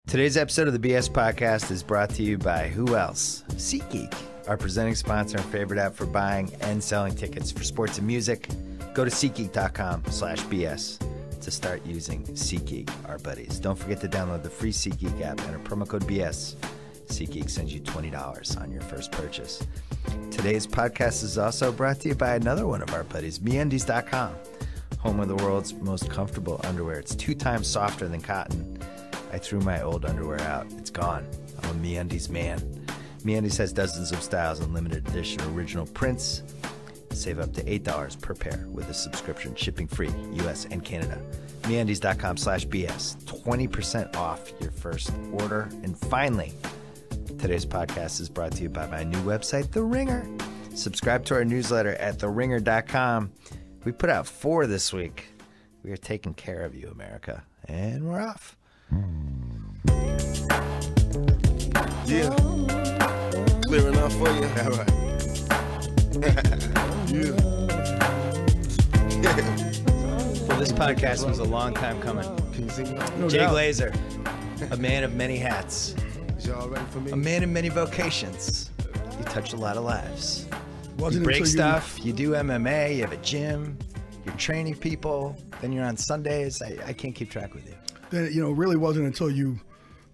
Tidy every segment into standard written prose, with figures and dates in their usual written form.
Today's episode of the BS Podcast is brought to you by who else? SeatGeek, our presenting sponsor and favorite app for buying and selling tickets for sports and music. Go to SeatGeek.com/BS to start using SeatGeek, our buddies. Don't forget to download the free SeatGeek app and enter promo code BS. SeatGeek sends you $20 on your first purchase. Today's podcast is also brought to you by another one of our buddies, MeUndies.com, home of the world's most comfortable underwear. It's 2 times softer than cotton. I threw my old underwear out. It's gone. I'm a MeUndies man. MeUndies has dozens of styles and limited edition original prints. Save up to $8 per pair with a subscription, shipping free, U.S. and Canada. MeUndies.com/BS. 20% off your first order. And finally, today's podcast is brought to you by my new website, The Ringer. Subscribe to our newsletter at theringer.com. We put out 4 this week. We are taking care of you, America. And we're off. Yeah. Clear enough for you? All right. Yeah. Well, this podcast was a long time coming. Can you sing that? Jay Glazer, a man of many hats, Y'all ready for me? a man of many vocations. You touch a lot of lives. Wasn't You break until stuff, you do MMA, you have a gym, you're training people, then you're on Sundays. I can't keep track with you. Then it really wasn't until you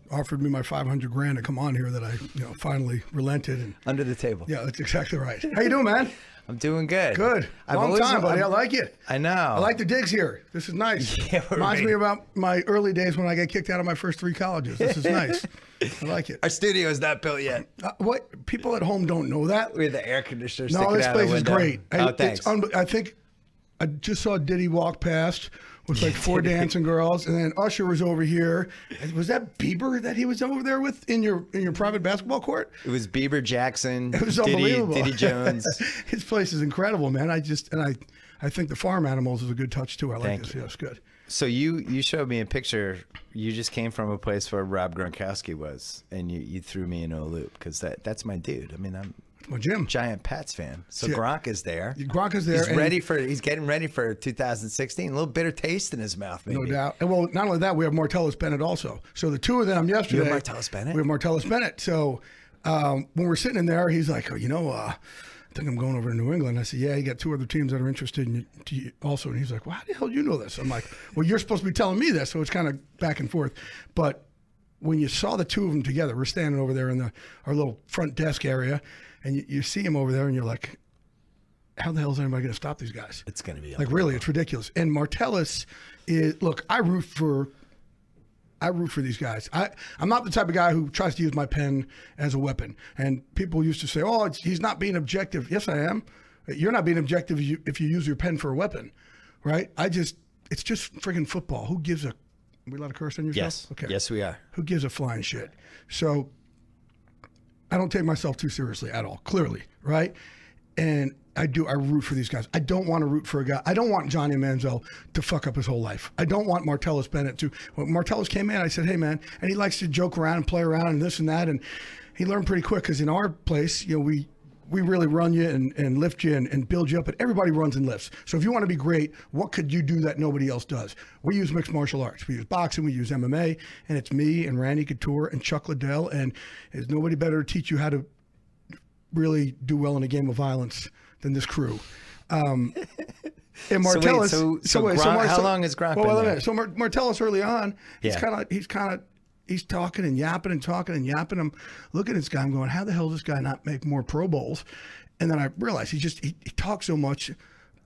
offered me my $500,000 to come on here that I finally relented. And Under the table. yeah, that's exactly right. How you doing, man? I'm doing good. Good. Long time, buddy. I like it. I know. I like the digs here. This is nice. Yeah, Reminds me about my early days when I got kicked out of my first 3 colleges. This is nice. I like it. Our studio is not built yet. What people at home don't know that. We have the air conditioner No, sticking this out of the place is window. great. Oh, thanks. I think I just saw Diddy walk past with like 4 dancing girls, and then Usher was over here. Was that Bieber that he was over there with in your private basketball court? It was Bieber, Jackson, It was unbelievable. Diddy Jones. His place is incredible, man. I think the farm animals is a good touch too. I like Thank this. you. Yeah, it's good. So you showed me a picture. You just came from a place where Rob Gronkowski was, and you threw me into a loop because that's my dude. I mean, I'm My gym. a giant Pats fan. So Yeah. Gronk is there. Gronk is there. He's and ready for. He's getting ready for 2016. A little bitter tast in his mouth, maybe. No doubt. And well, not only that, we have Martellus Bennett also. So the 2 of them yesterday. You have Martellus Bennett? We have Martellus Bennett. So when we're sitting in there, he's like, I think I'm going over to New England. I said, yeah, you got 2 other teams that are interested in you also. And he's like, well, how the hell do you know this? I'm like, well, you're supposed to be telling me this. So it's kind of back and forth. But when you saw the 2 of them together, we're standing over there in our little front desk area, and you see him over there, and you're like, how the hell is anybody going to stop these guys? It's going to be Like, really, it's ridiculous. And Martellus is, look, I root for these guys. I'm not the type of guy who tries to use my pen as a weapon. And people used to say, oh, he's not being objective. Yes, I am. You're not being objective if you use your pen for a weapon, right? It's just friggin' football. Who gives a, are we allowed to curse on your show? Yes. Okay. Yes, we are. Who gives a flying shit? So I don't take myself too seriously at all, clearly, right? And I root for these guys. I don't want to root for a guy. I don't want Johnny Manziel to fuck up his whole life. I don't want Martellus Bennett to. When Martellus came in, I said, hey, man, and he likes to joke around and play around and this and that. And he learned pretty quick because in our place, we really run you and lift you and build you up, but everybody runs and lifts. So if you want to be great, what could you do that nobody else does? We use mixed martial arts. We use boxing, we use MMA, and it's me and Randy Couture and Chuck Liddell, and there's nobody better to teach you how to really do well in a game of violence than this crew. And Martellus. How long has Gronk been there? So Martellus early on, he's talking and yapping and talking and yapping. I'm looking at this guy. I'm going, how the hell does this guy not make more Pro Bowls? And then I realized he talks so much,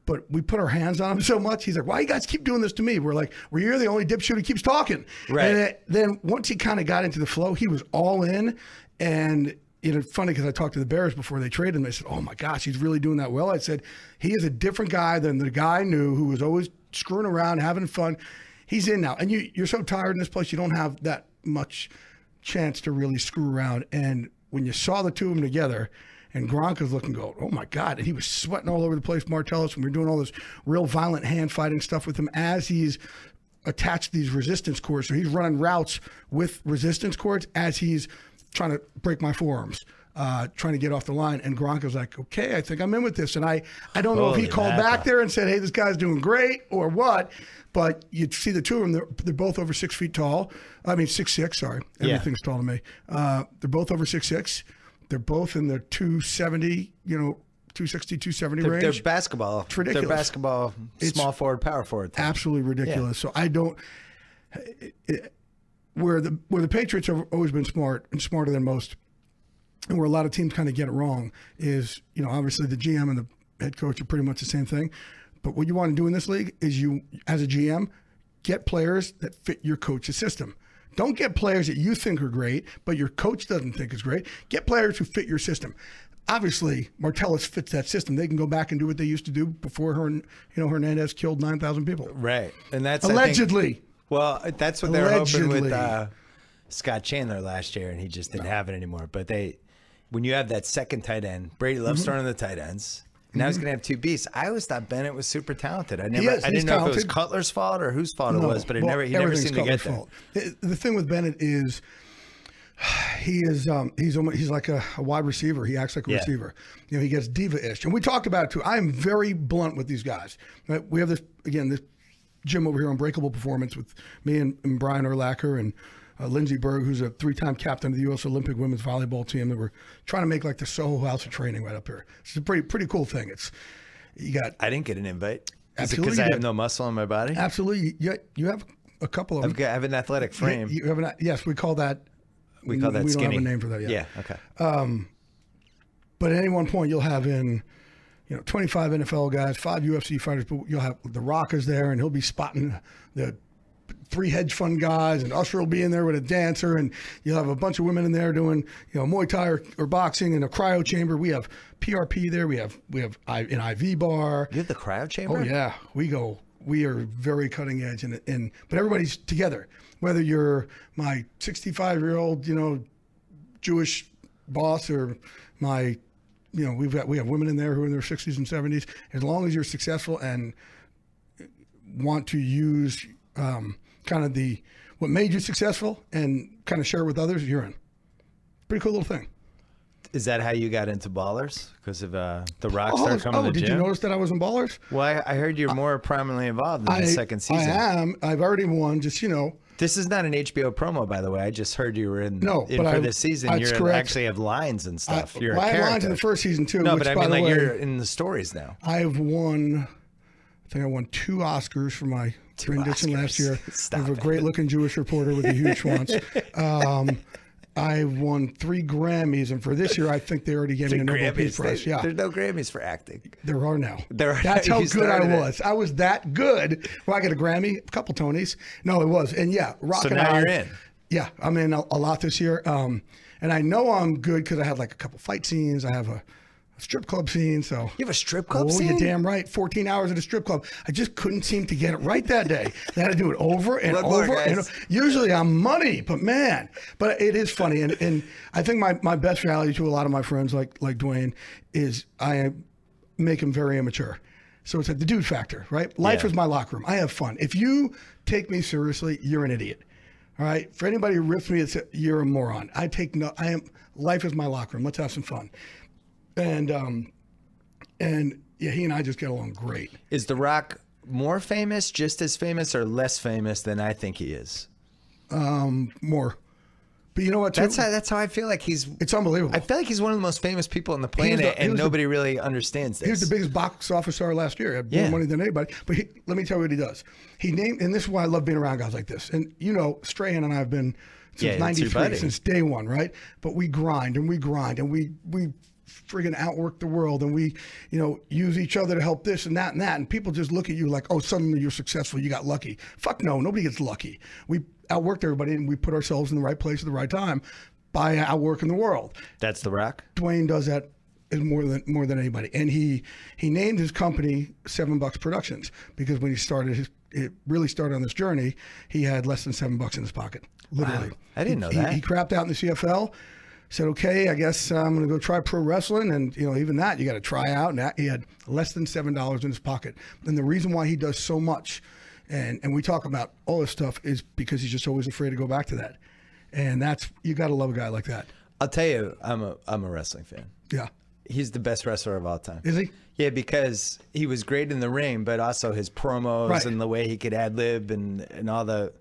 but we put our hands on him so much. He's like, why you guys keep doing this to me? We're like, well, you're the only dipshit who keeps talking. Right. And then once he kind of got into the flow, he was all in. And it's funny because I talked to the Bears before they traded him. They said, oh my gosh, he's really doing that well. I said, he is a different guy than the guy I knew who was always screwing around, having fun. He's in now. And you're so tired in this place, you don't have that much chance to really screw around. And when you saw the 2 of them together, and Gronk is looking, go, oh my God. And he was sweating all over the place, Martellus, and we were doing all this real violent hand fighting stuff with him as he's attached to these resistance cords. So he's running routes with resistance cords as he's trying to break my forearms. trying to get off the line. And Gronk was like, okay, I think I'm in with this. And I don't know if he called back there and said, hey, this guy's doing great or what. But you'd see the two of them, they're both over 6 feet tall. I mean, 6'6", sorry. Everything's tall to me. They're both over 6'6". They're both in the 270, 260, 270 range. They're basketball. It's ridiculous. They're basketball, small forward, power forward. Absolutely ridiculous. So I don't. Where the Patriots have always been smart and smarter than most, and where a lot of teams kind of get it wrong is, obviously the GM and the head coach are pretty much the same thing. But what you want to do in this league is you, as a GM, get players that fit your coach's system. Don't get players that you think are great, but your coach doesn't think is great. Get players who fit your system. Obviously, Martellus fits that system. They can go back and do what they used to do before Hernandez killed 9,000 people. Right, and that's allegedly. That's what they were hoping with Scott Chandler last year, and he just didn't have it anymore. But when you have that second tight end, Brady loves throwing the tight ends. Now he's going to have two beasts. I always thought Bennett was super talented. I didn't know if it was Cutler's fault or whose fault it was, but he never seemed to get there. The thing with Bennett is he's like a wide receiver. He acts like a receiver. He gets diva-ish. And we talked about it too. I am very blunt with these guys. Right? We have this gym over here, Unbreakable Performance, with me and Brian Urlacher and Lindsey Berg, who's a 3-time captain of the U.S. Olympic women's volleyball team, that we're trying to make like the Soho House of Training right up here. It's a pretty cool thing. I didn't get an invite. Is it because I have no muscle in my body? Absolutely. You have a couple of them. I have an athletic frame. Yes, we call that. We call that skinny. We don't have a name for that yet. Yeah. Okay. But at any one point, you'll have in 25 NFL guys, 5 UFC fighters, but you'll have The Rock is there, and he'll be spotting the 3 hedge fund guys, and Usher will be in there with a dancer, and you'll have a bunch of women in there doing Muay Thai or boxing in a cryo chamber. We have PRP there. We have an IV bar. You have the cryo chamber? Oh yeah, we are very cutting edge, but everybody's together. Whether you're my 65-year-old Jewish boss or my we have women in there who are in their 60s and 70s. As long as you're successful and want to use kind of what made you successful and kind of share it with others, you're in. Pretty cool little thing. Is that how you got into Ballers? Because of The Rock started coming to the gym? Did you notice that I was in Ballers? Well, I heard you're more prominently involved in the second season. I am. I've already won, This is not an HBO promo, by the way. I just heard you were in for this season. You actually have lines and stuff. You're a character. I had lines in the first season, too. No, but I mean, you're in the stories now. I won 2 Oscars for my rendition last year. I have a great-looking Jewish reporter with a huge schwanz. I won 3 Grammys, and for this year, I think they already gave me a Nobel Peace Prize. Yeah, there's no Grammys for acting. There are now. That's how good I was. I was that good. Well, I got a Grammy, a couple Tonys. No, it was, and Rock and I. So now you're in. Yeah, I'm in a lot this year, and I know I'm good because I had like a couple fight scenes. I have a strip club scene. So you have a strip club scene? Oh, you're damn right. 14 hours at a strip club. I just couldn't seem to get it right that day. I had to do it over and over. And usually I'm money, but it is funny. And I think my best value to a lot of my friends like Dwayne is I make them very immature. So it's like the dude factor, right? Life is my locker room. I have fun. If you take me seriously, you're an idiot. All right. For anybody who rips me, you're a moron. Life is my locker room. Let's have some fun. And he and I just get along great. Is The Rock more famous, just as famous, or less famous than I think he is? More. But you know what? That's how I feel like it's unbelievable. I feel like he's one of the most famous people on the planet, and nobody really understands this. He was the biggest box office star last year. He had more money than anybody. But let me tell you what he does. And this is why I love being around guys like this. And Strahan and I have been since '93, since day one, right? But we grind and we grind and we friggin' outwork the world, and we use each other to help this and that, and people just look at you like, oh, suddenly you're successful, you got lucky. Fuck no, nobody gets lucky. We outworked everybody, and we put ourselves in the right place at the right time by outworking the world. That's The Rock. Dwayne does that more than anybody, and he named his company $7 Productions because when he started it really started on this journey, he had less than $7 in his pocket, literally. Wow. I didn't know that. He crapped out in the CFL. Said, okay, I guess I'm going to go try pro wrestling. And, even that, you got to try out. And he had less than $7 in his pocket. And the reason why he does so much, and we talk about all this stuff, is because he's just always afraid to go back to that. And you got to love a guy like that. I'll tell you, I'm a wrestling fan. Yeah. He's the best wrestler of all time. Is he? Yeah, because he was great in the ring, but also his promos Right. and the way he could ad-lib and all the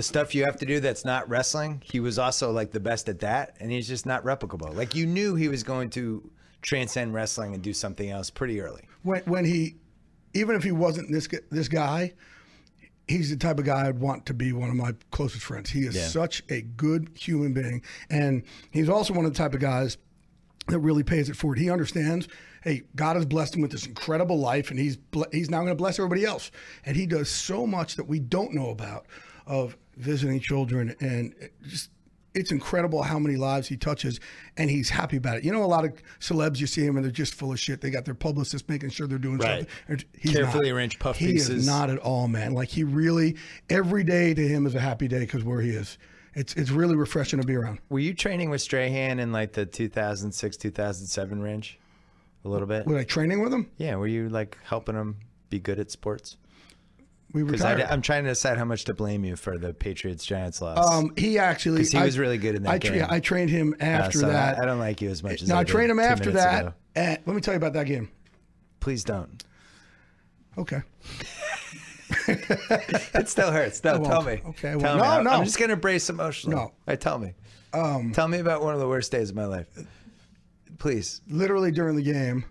stuff you have to do that's not wrestling. He was also like the best at that, and he's just not replicable. Like you knew he was going to transcend wrestling and do something else pretty early. When he, even if he wasn't this guy, he's the type of guy I'd want to be one of my closest friends. He is such a good human being, and he's also one of the type of guys that really pays it forward. He understands, hey, God has blessed him with this incredible life, and he's now going to bless everybody else. And he does so much that we don't know about of visiting children, and it's incredible how many lives he touches, and he's happy about it. You know, a lot of celebs, you see him, and they're just full of shit. They got their publicists making sure they're doing something. He's carefully arranged puff pieces. He is not at all, man. Like, he really, every day to him is a happy day because where he is. It's really refreshing to be around. Were you training with Strahan in like the 2006, 2007 range a little bit? Was I training with him? Yeah, were you like helping him be good at sports? We Because retired. I'm trying to decide how much to blame you for the Patriots-Giants loss. He actually, because he was really good in that game. I trained him after that. I don't like you as much as No, I did trained him 2 after minutes that. ago. And let me tell you about that game. Please don't. Okay. It still hurts. No, I won't. tell me. Okay, Tell well, me. no. I'm just going to brace emotionally. No. Right, tell me. Tell me about one of the worst days of my life. Please. Literally during the game,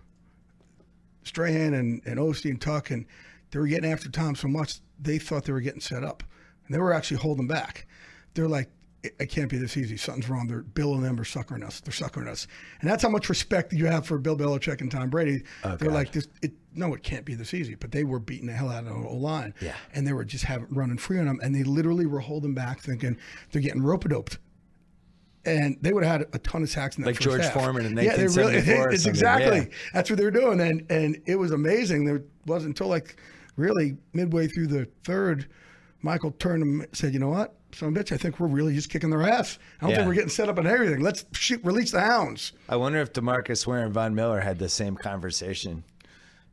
Strahan and Osteen and Tuck, and they were getting after Tom so much, they thought they were getting set up. And they were actually holding back. They're like, it can't be this easy. Something's wrong. Bill and them are suckering us. They're suckering us. And that's how much respect that you have for Bill Belichick and Tom Brady. Oh, they're God. like, no, it can't be this easy. But they were beating the hell out of the O-line. Yeah. And they were just running free on them. And they literally were holding back thinking they're getting rope-a-doped. And they would have had a ton of sacks in that Like first George half. Foreman in Yeah, they 1974 or it's something, exactly. yeah. That's what they were doing. And it was amazing. There wasn't until like really midway through the third, Michael turned and said, you know what? Son of a bitch, I think we're really just kicking their ass. I don't Yeah. think we're getting set up on everything. Let's release the hounds. I wonder if DeMarcus Ware and Von Miller had the same conversation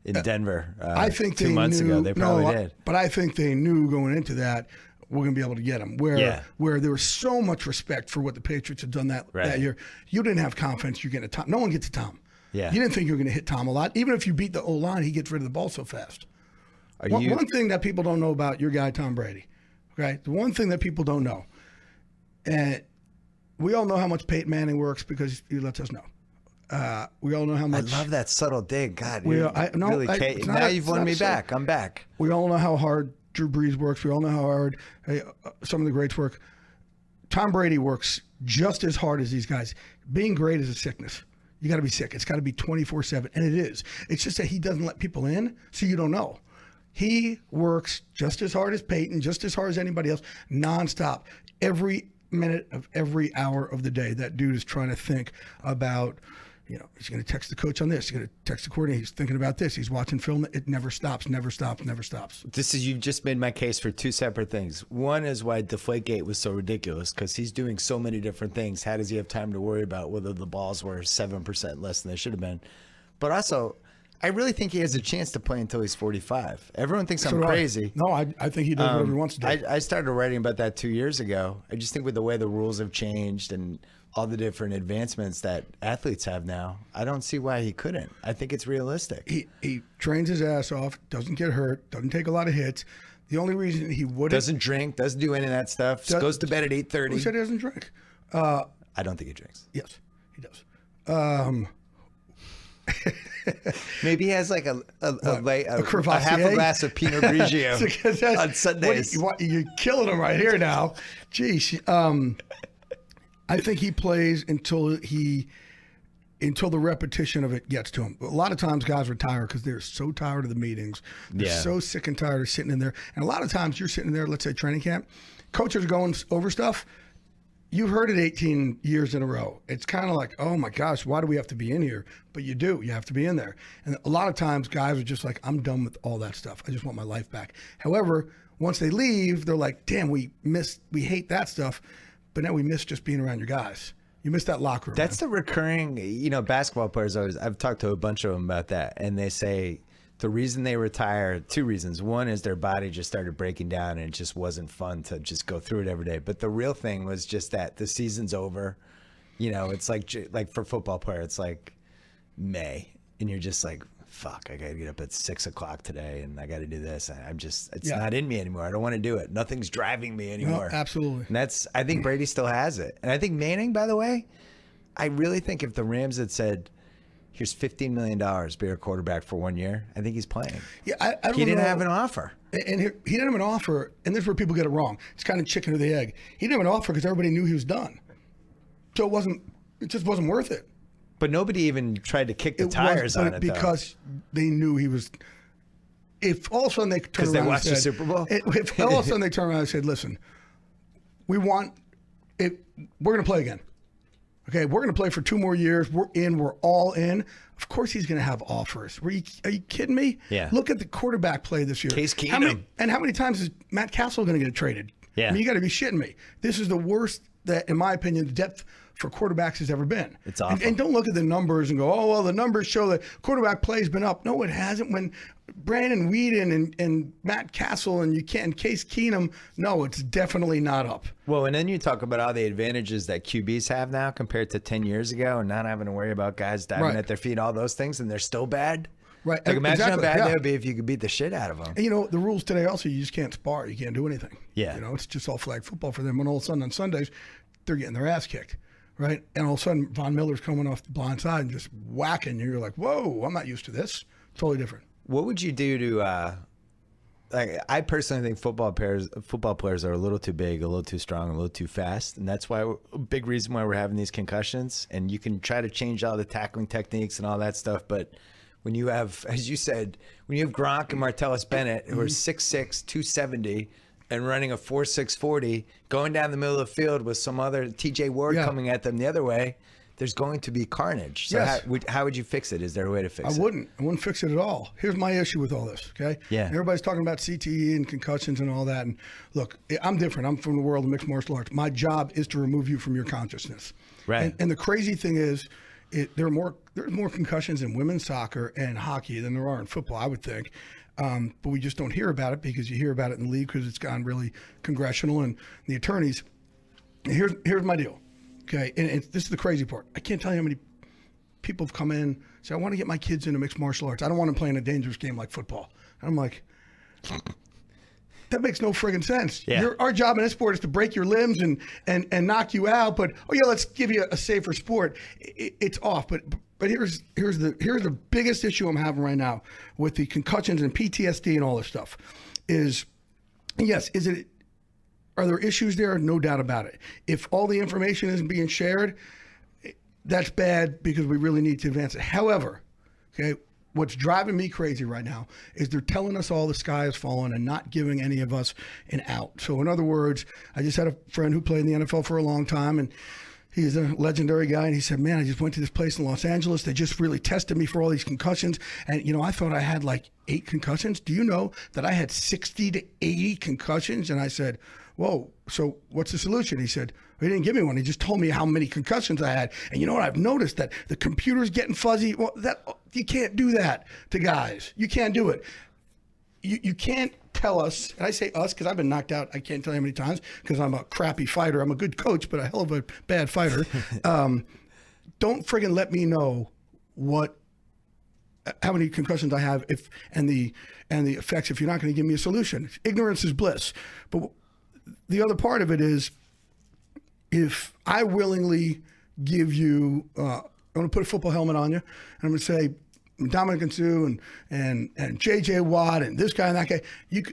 in Denver I think 2 they months knew, ago. They probably did. But I think they knew going into that we're going to be able to get them. Where there was so much respect for what the Patriots had done that year. You didn't have confidence you're getting to Tom. No one gets to Tom. Yeah. You didn't think you were going to hit Tom a lot. Even if you beat the O-line, he gets rid of the ball so fast. One thing that people don't know about your guy, Tom Brady, okay? The one thing that people don't know, and we all know how much Peyton Manning works because he lets us know. We all know how I much. love that subtle dig. God, now you've won me back. I'm back. We all know how hard Drew Brees works. We all know how hard some of the greats work. Tom Brady works just as hard as these guys. Being great is a sickness. You got to be sick. It's got to be 24/7, and it is. It's just that he doesn't let people in, so you don't know. He works just as hard as Peyton, just as hard as anybody else, nonstop. Every minute of every hour of the day, that dude is trying to think about, he's going to text the coach on this. He's going to text the coordinator. He's thinking about this. He's watching film. It never stops, never stops, never stops. You've just made my case for two separate things. One is why Deflategate was so ridiculous, because he's doing so many different things. How does he have time to worry about whether the balls were 7% less than they should have been? But also, I really think he has a chance to play until he's 45. Everyone thinks I'm crazy. No, I think he does whatever he wants to do. I started writing about that 2 years ago. I just think with the way the rules have changed and all the different advancements that athletes have now, I don't see why he couldn't. I think it's realistic. He trains his ass off, doesn't get hurt, doesn't take a lot of hits. The only reason he wouldn't... Doesn't drink, doesn't do any of that stuff. Goes to bed at 8:30. Who said he doesn't drink? I don't think he drinks. Yes, he does. Maybe he has like a half Crevassier? a glass of Pinot Grigio on Sundays. You're killing him right here now. Jeez. I think he plays until the repetition of it gets to him. A lot of times guys retire because they're so tired of the meetings. They're so sick and tired of sitting in there. And a lot of times you're sitting there, let's say training camp, coaches are going over stuff. You've heard it 18 years in a row. It's kind of like, oh my gosh, why do we have to be in here? But you do. You have to be in there. And a lot of times guys are just like, I'm done with all that stuff. I just want my life back. However, once they leave, they're like, damn, we hate that stuff. But now we miss just being around your guys. You miss that locker room. That's the recurring, basketball players always, I've talked to a bunch of them about that. And they say the reason they retire, two reasons. One is their body just started breaking down and it just wasn't fun to just go through it every day. But the real thing was just that the season's over. You know, it's like for football player, it's like May, and you're just like, fuck, I got to get up at 6 o'clock today, and I got to do this. It's not in me anymore. I don't want to do it. Nothing's driving me anymore. No, absolutely. And I think Brady still has it. And I think Manning, by the way, I really think if the Rams had said, here's $15 million, be our quarterback for 1 year, I think he's playing. Yeah, I don't He didn't know. have an offer. And he didn't have an offer, and this is where people get it wrong. It's kind of chicken or the egg. He didn't have an offer because everybody knew he was done. So it just wasn't worth it. But nobody even tried to kick the tires on it, because they knew he was. If all of a sudden they turned around watched and said, the Super Bowl? If all of a sudden they turned around and said, listen, we want it, we're going to play again. Okay, we're going to play for 2 more years. We're in. We're all in. Of course he's going to have offers. Are you kidding me? Yeah. Look at the quarterback play this year. Case Keenum. How many times is Matt Castle going to get traded? Yeah. I mean, you got to be shitting me. This is the worst that, in my opinion, the depth for quarterbacks has ever been. It's awful. And don't look at the numbers and go, oh, well, the numbers show that quarterback play has been up. No, it hasn't. When Brandon Weeden and Matt Castle and Case Keenum, no, it's definitely not up. Well, and then you talk about all the advantages that QBs have now compared to 10 years ago and not having to worry about guys diving at their feet, all those things, and they're still bad. Right. Like, imagine how Exactly. bad that would be if you could beat the shit out of them. And, you know, the rules today also, you just can't spar. You can't do anything. Yeah. You know, it's just all flag football for them. And all of a sudden on Sundays, they're getting their ass kicked. Right. And all of a sudden, Von Miller's coming off the blind side and just whacking you. You're like, whoa, I'm not used to this. Totally different. What would you do to, like, I personally think football players are a little too big, a little too strong, a little too fast. And that's why a big reason why we're having these concussions. And you can try to change all the tackling techniques and all that stuff. But when you have, as you said, when you have Gronk and Martellus Bennett, who are 6'6", 270, and running a 4.6 40, going down the middle of the field with some other TJ Ward coming at them the other way, there's going to be carnage. So Yes. how would you fix it? Is there a way to fix it? I wouldn't fix it at all. Here's my issue with all this, okay? Yeah. Everybody's talking about CTE and concussions and all that. And look, I'm different. I'm from the world of mixed martial arts. My job is to remove you from your consciousness. Right. And the crazy thing is, there's more concussions in women's soccer and hockey than there are in football, I would think. But we just don't hear about it because you hear about it in the league because it's gone really congressional and the attorneys. And here's my deal, okay? And this is the crazy part. I can't tell you how many people have come in and say, I want to get my kids into mixed martial arts. I don't want them playing a dangerous game like football. And I'm like, that makes no friggin' sense. Yeah. Our job in this sport is to break your limbs and knock you out. But let's give you a safer sport. It's off. But here's the biggest issue I'm having right now with the concussions and PTSD and all this stuff. Are there issues there? No doubt about it. If all the information isn't being shared, that's bad because we really need to advance it. However, okay, what's driving me crazy right now is they're telling us all the sky is falling and not giving any of us an out. So in other words, I just had a friend who played in the NFL for a long time, and he's a legendary guy, and he said, man, I just went to this place in Los Angeles. They just really tested me for all these concussions. And, I thought I had like 8 concussions. Do you know that I had 60 to 80 concussions? And I said, whoa, so what's the solution? He said, he didn't give me one. He just told me how many concussions I had. And you know what? I've noticed that the computer's getting fuzzy. Well, you can't do that to guys. You can't do it. You can't tell us, and I say us because I've been knocked out, I can't tell you how many times because I'm a crappy fighter. I'm a good coach, but a hell of a bad fighter. Don't friggin' let me know how many concussions I have and the effects if you're not going to give me a solution. Ignorance is bliss. But the other part of it is, if I willingly give you, I'm going to put a football helmet on you, and I'm going to say, Dominic Sue and J.J. Watt and this guy and that guy,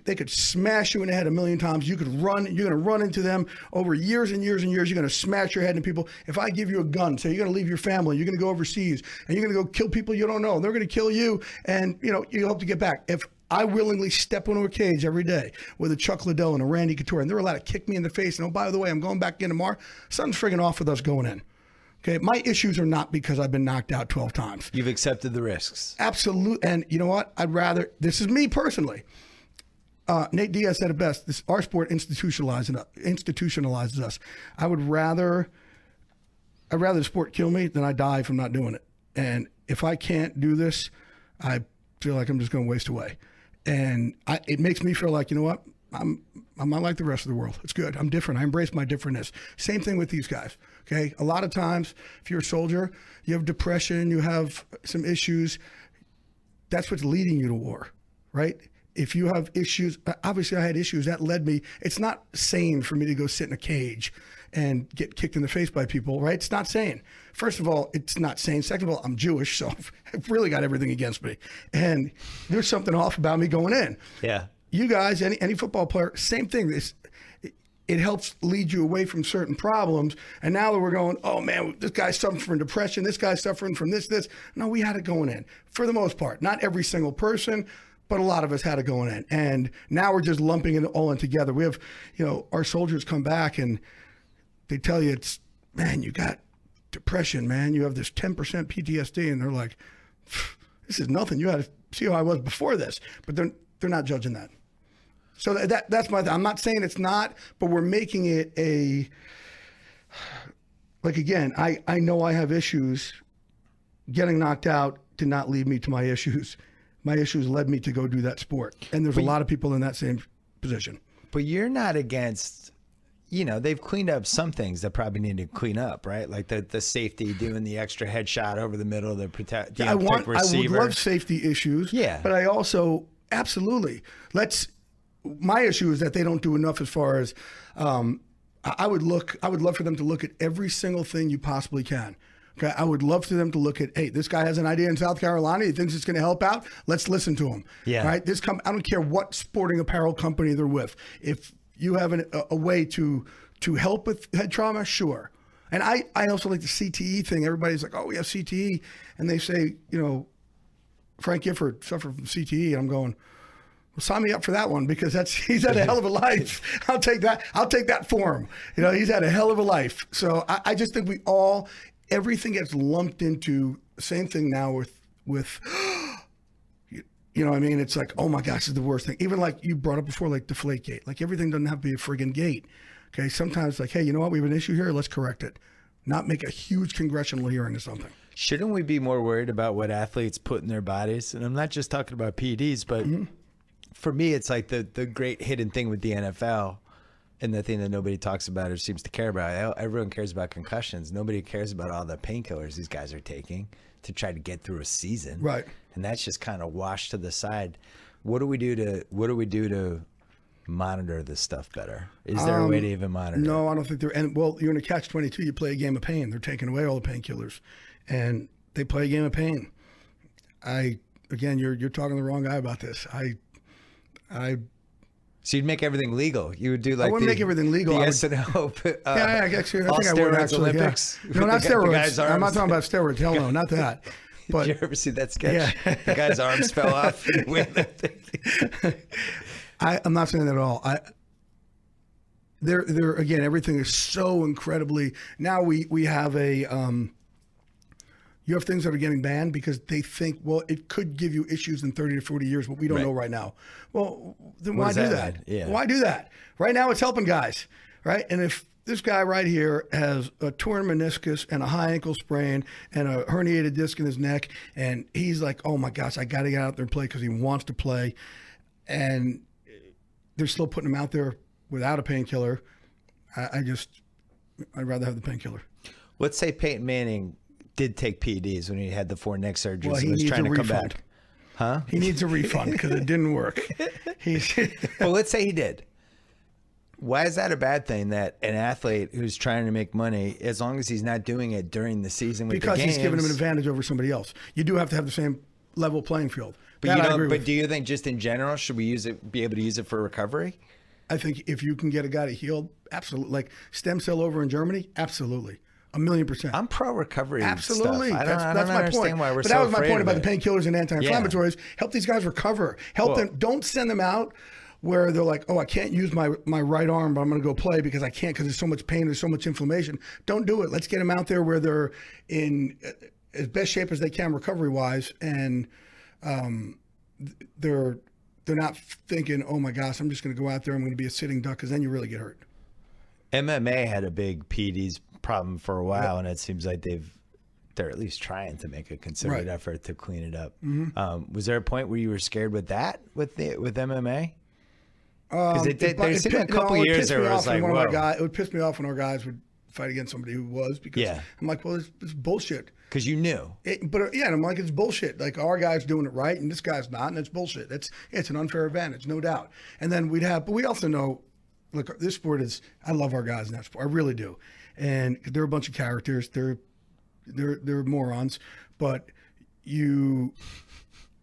they could smash you in the head a million times. You could run. You're going to run into them over years and years and years. You're going to smash your head into people. If I give you a gun, say you're going to leave your family, you're going to go overseas, and you're going to go kill people you don't know. They're going to kill you, and you hope to get back. If I willingly step into a cage every day with a Chuck Liddell and a Randy Couture, and they're allowed to kick me in the face, and by the way, I'm going back in tomorrow, something's friggin' off with us going in. Okay, my issues are not because I've been knocked out 12 times. You've accepted the risks. Absolutely. And you know what? This is me personally. Nate Diaz said it best. Our sport institutionalizes us. I'd rather the sport kill me than I die from not doing it. And if I can't do this, I feel like I'm just going to waste away. And it makes me feel like, you know what? I'm not like the rest of the world. It's good. I'm different. I embrace my differentness. Same thing with these guys. Okay. A lot of times, if you're a soldier, you have depression, you have some issues. That's what's leading you to war, right? If you have issues, obviously I had issues that led me. It's not sane for me to go sit in a cage and get kicked in the face by people, right? It's not sane. First of all, it's not sane. Second of all, I'm Jewish, so I've really got everything against me. And there's something off about me going in. Yeah. You guys, any football player, same thing. It helps lead you away from certain problems. And now that we're going, oh man, this guy's suffering from depression, this guy's suffering from this. No, we had it going in for the most part. Not every single person, but a lot of us had it going in. And now we're just lumping it all in together. We have, our soldiers come back and they tell you man, you got depression, man. You have this 10% PTSD. And they're like, this is nothing. You had to see how I was before this. But they're not judging that. So that's my thing. I'm not saying it's not, but we're making it again, I know I have issues. Getting knocked out did not lead me to my issues. My issues led me to go do that sport. And there's a lot of people in that same position. But you're not against, they've cleaned up some things that probably need to clean up, right? Like the safety, doing the extra headshot over the middle to protect the receiver. I would love safety issues. Yeah. But I also, absolutely, my issue is that they don't do enough as far as I would love for them to look at every single thing you possibly can. Okay, I would love for them to look at, hey, this guy has an idea in South Carolina. He thinks it's going to help out. Let's listen to him. Yeah. Right. I don't care what sporting apparel company they're with. If you have a way to help with head trauma, sure. And I also like the CTE thing. Everybody's like, oh, we have CTE, and they say, Frank Gifford suffered from CTE, and I'm going, well, sign me up for that one because he's had a hell of a life. I'll take that. I'll take that for him. He's had a hell of a life. So I just think everything gets lumped into the same thing now with what I mean? It's like, oh my gosh, this is the worst thing. Even like you brought up before, like Deflategate. Like everything doesn't have to be a friggin' gate. Okay, sometimes like, hey, you know what? We have an issue here. Let's correct it. Not make a huge congressional hearing or something. Shouldn't we be more worried about what athletes put in their bodies? And I'm not just talking about PEDs, but for me, it's like the great hidden thing with the NFL. And the thing that nobody talks about or seems to care about, everyone cares about concussions. Nobody cares about all the painkillers these guys are taking to try to get through a season. Right. And that's just kind of washed to the side. What do we do to monitor this stuff better? Is there a way to even monitor? No, I don't think there. And well, you're in a catch-22. You play a game of pain. They're taking away all the painkillers, and they play a game of pain. Again, you're talking to the wrong guy about this. So you'd make everything legal. You would do like I wouldn't make everything legal. The SNL. Actually, I think I would actually. Olympics. Yeah. No, not steroids. I'm not talking about steroids. Hell no, not that. But did you ever see that sketch? Yeah. The guy's arms fell off. I'm not saying that at all. There again, everything is so incredibly. Now we have you have things that are getting banned because they think, well, it could give you issues in 30 to 40 years, but we don't know right now. Well, then why do that? Yeah. Why do that? Right now it's helping guys, right? And if this guy right here has a torn meniscus and a high ankle sprain and a herniated disc in his neck, and he's like, oh my gosh, I got to get out there and play because he wants to play, and they're still putting him out there without a painkiller, I'd rather have the painkiller. Let's say Peyton Manning did take PEDs when he had the 4 neck surgeries. Well, he was needs trying a to come refund. back. Huh? He needs a refund because it didn't work. Well, let's say he did. Why is that a bad thing that an athlete who's trying to make money, as long as he's not doing it during the season with the games? Because he's giving him an advantage over somebody else. You do have to have the same level playing field. But do you think just in general, should we be able to use it for recovery? I think if you can get a guy to heal, absolutely. Like stem cell over in Germany, absolutely. 1,000,000%. I'm pro recovery. Absolutely. Stuff. That's my my point. Why we're but so that was my point about it. the painkillers and anti-inflammatories. Yeah. Help these guys recover. Help them. Don't send them out where they're like, oh, I can't use my right arm, but I'm going to go play because I can't because there's so much pain, there's so much inflammation. Don't do it. Let's get them out there where they're in as best shape as they can recovery-wise, and they're not thinking, oh my gosh, I'm just going to go out there, I'm going to be a sitting duck, because then you really get hurt. MMA had a big PEDs problem for a while, and it seems like they're at least trying to make a concerted effort to clean it up. Was there a point where you were scared with that with MMA? Because there seemed a couple years there was like, whoa. It would piss me off when our guys would fight against somebody who was, because I'm like, well, it's bullshit. Because you knew. And I'm like, it's bullshit. Like, our guy's doing it right, and this guy's not, and it's bullshit. It's an unfair advantage, no doubt. And then but we also know, look, this sport is, I love our guys in that sport. I really do. And they're a bunch of characters. They're morons. But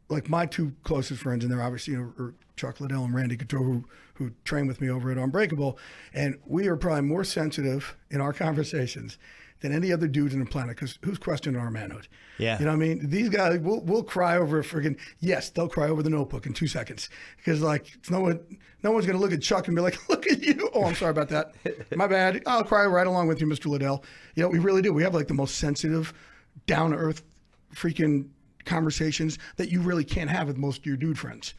like my two closest friends, and they're obviously, are Chuck Liddell and Randy Couture, who train with me over at Unbreakable. And we are probably more sensitive in our conversations than any other dudes on the planet, because who's questioning our manhood? Yeah. You know what I mean? These guys will cry over a friggin', yes, they'll cry over the Notebook in 2 seconds. Because, like, no one's going to look at Chuck and be like, look at you. Oh, I'm sorry about that. My bad. I'll cry right along with you, Mr. Liddell. You know, we really do. We have, like, the most sensitive, down-to-earth freaking conversations that you really can't have with most of your dude friends.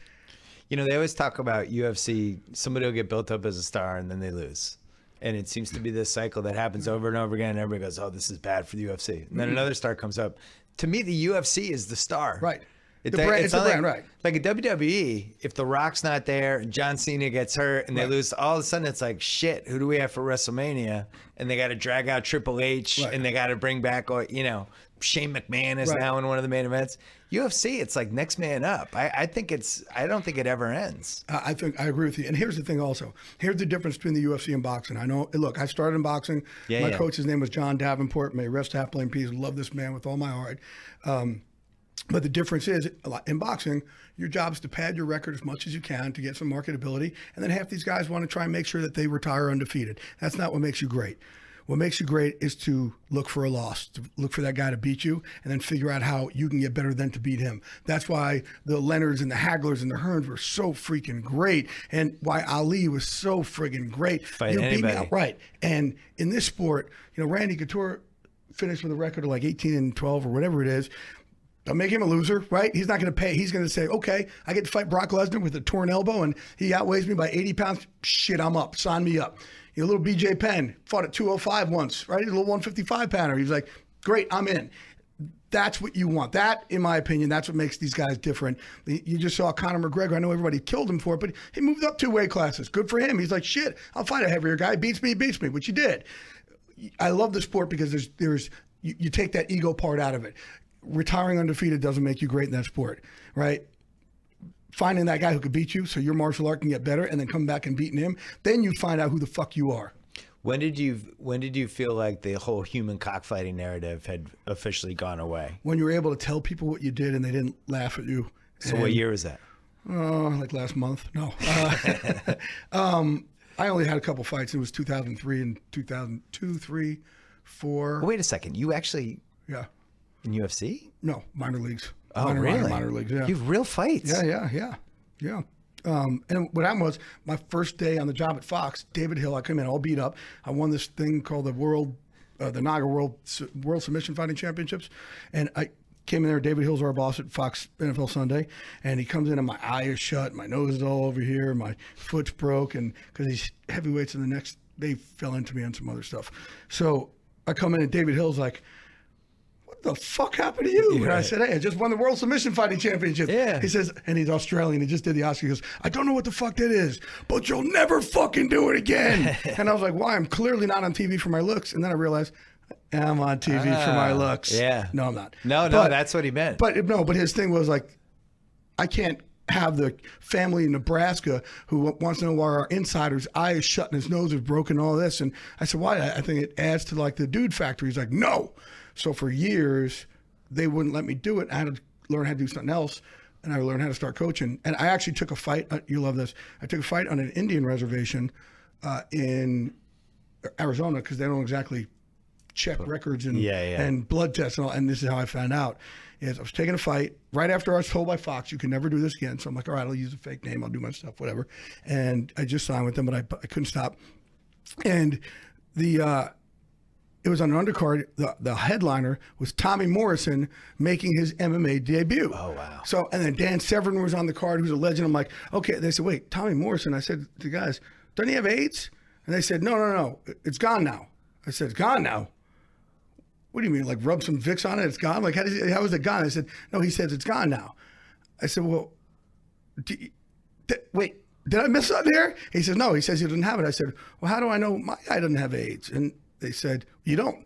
You know, they always talk about UFC, somebody will get built up as a star and then they lose. And it seems to be this cycle that happens over and over again. And everybody goes, oh, this is bad for the UFC. And then another star comes up. To me, the UFC is the star. Right. It's the brand, right. Like a WWE, if The Rock's not there and John Cena gets hurt and they lose, all of a sudden it's like, shit, who do we have for WrestleMania? And they got to drag out Triple H and they got to bring back, Shane McMahon is now in one of the main events. UFC, it's like next man up. I don't think it ever ends. I agree with you. And here's the thing also. Here's the difference between the UFC and boxing. I know, look, I started in boxing. My coach's name was John Davenport. May he rest happily in peace. Love this man with all my heart. But the difference is, in boxing, your job is to pad your record as much as you can to get some marketability. And then half these guys want to try and make sure that they retire undefeated. That's not what makes you great. What makes you great is to look for a loss, to look for that guy to beat you, and then figure out how you can get better than to beat him. That's why the Leonards and the Haglers and the Hearns were so freaking great, and why Ali was so friggin' great. Fight anybody. Beat me outright. And in this sport, Randy Couture finished with a record of like 18-12 or whatever it is. Don't make him a loser, right? He's not going to pay. He's going to say, okay, I get to fight Brock Lesnar with a torn elbow, and he outweighs me by 80 pounds. Shit, I'm up. Sign me up. Little BJ Penn fought at 205 once, right? He's a little 155 pounder. He's like, great, I'm in. That's what you want. That, in my opinion, that's what makes these guys different. You just saw Conor McGregor. I know everybody killed him for it, but he moved up 2 weight classes. Good for him. He's like, shit, I'll fight a heavier guy. Beats me, which he did. I love the sport because you take that ego part out of it. Retiring undefeated doesn't make you great in that sport, right? Finding that guy who could beat you so your martial art can get better, and then come back and beating him, then you find out who the fuck you are. When did you feel like the whole human cockfighting narrative had officially gone away? When you were able to tell people what you did and they didn't laugh at you. So what year was that? Like last month. No. I only had a couple fights. It was 2003 and 2002, 3, 4. Wait a second. You actually... Yeah. In UFC? No, minor leagues. Oh, really? Minor leagues, yeah. You have real fights. Yeah. And what happened was, my first day on the job at Fox, David Hill, I came in all beat up. I won this thing called the Naga World Submission Fighting Championships. And I came in there, David Hill's our boss at Fox NFL Sunday, and he comes in and my eye is shut, my nose is all over here, my foot's broke, and because these heavyweights in the next, they fell into me on some other stuff. So I come in and David Hill's like, the fuck happened to you? Yeah. And I said, hey, I just won the World Submission Fighting Championship. Yeah. He says, and he's Australian. He just did the Oscar. He goes, I don't know what the fuck that is, but you'll never fucking do it again. And I was like, why? I'm clearly not on TV for my looks. And then I realized, I'm on TV for my looks. Yeah. No, I'm not. No, that's what he meant. But his thing was like, I can't have the family in Nebraska who wants to know why our insider's eye is shut and his nose is broken and all this. And I said, why? I think it adds to like the dude factor. He's like, no. So for years, they wouldn't let me do it. I had to learn how to do something else, and I learned how to start coaching. And I actually took a fight. You love this. I took a fight on an Indian reservation in Arizona because they don't exactly check records and blood tests and all. And this is how I found out. Is I was taking a fight right after I was told by Fox, you can never do this again. So I'm like, all right, I'll use a fake name. I'll do my stuff, whatever. And I just signed with them, but I couldn't stop. And it was on an undercard. The headliner was Tommy Morrison making his MMA debut. Oh, wow. So, and then Dan Severn was on the card, who's a legend. I'm like, okay. They said, wait, Tommy Morrison. I said to the guys, doesn't he have AIDS? And they said, no. It's gone now. I said, it's gone now? What do you mean? Like rub some Vicks on it? It's gone? Like, how is it gone? I said, no, he says it's gone now. I said, well, wait, did I miss something here? He says, no. He says he doesn't have it. I said, well, how do I know my guy doesn't have AIDS? And they said, you don't.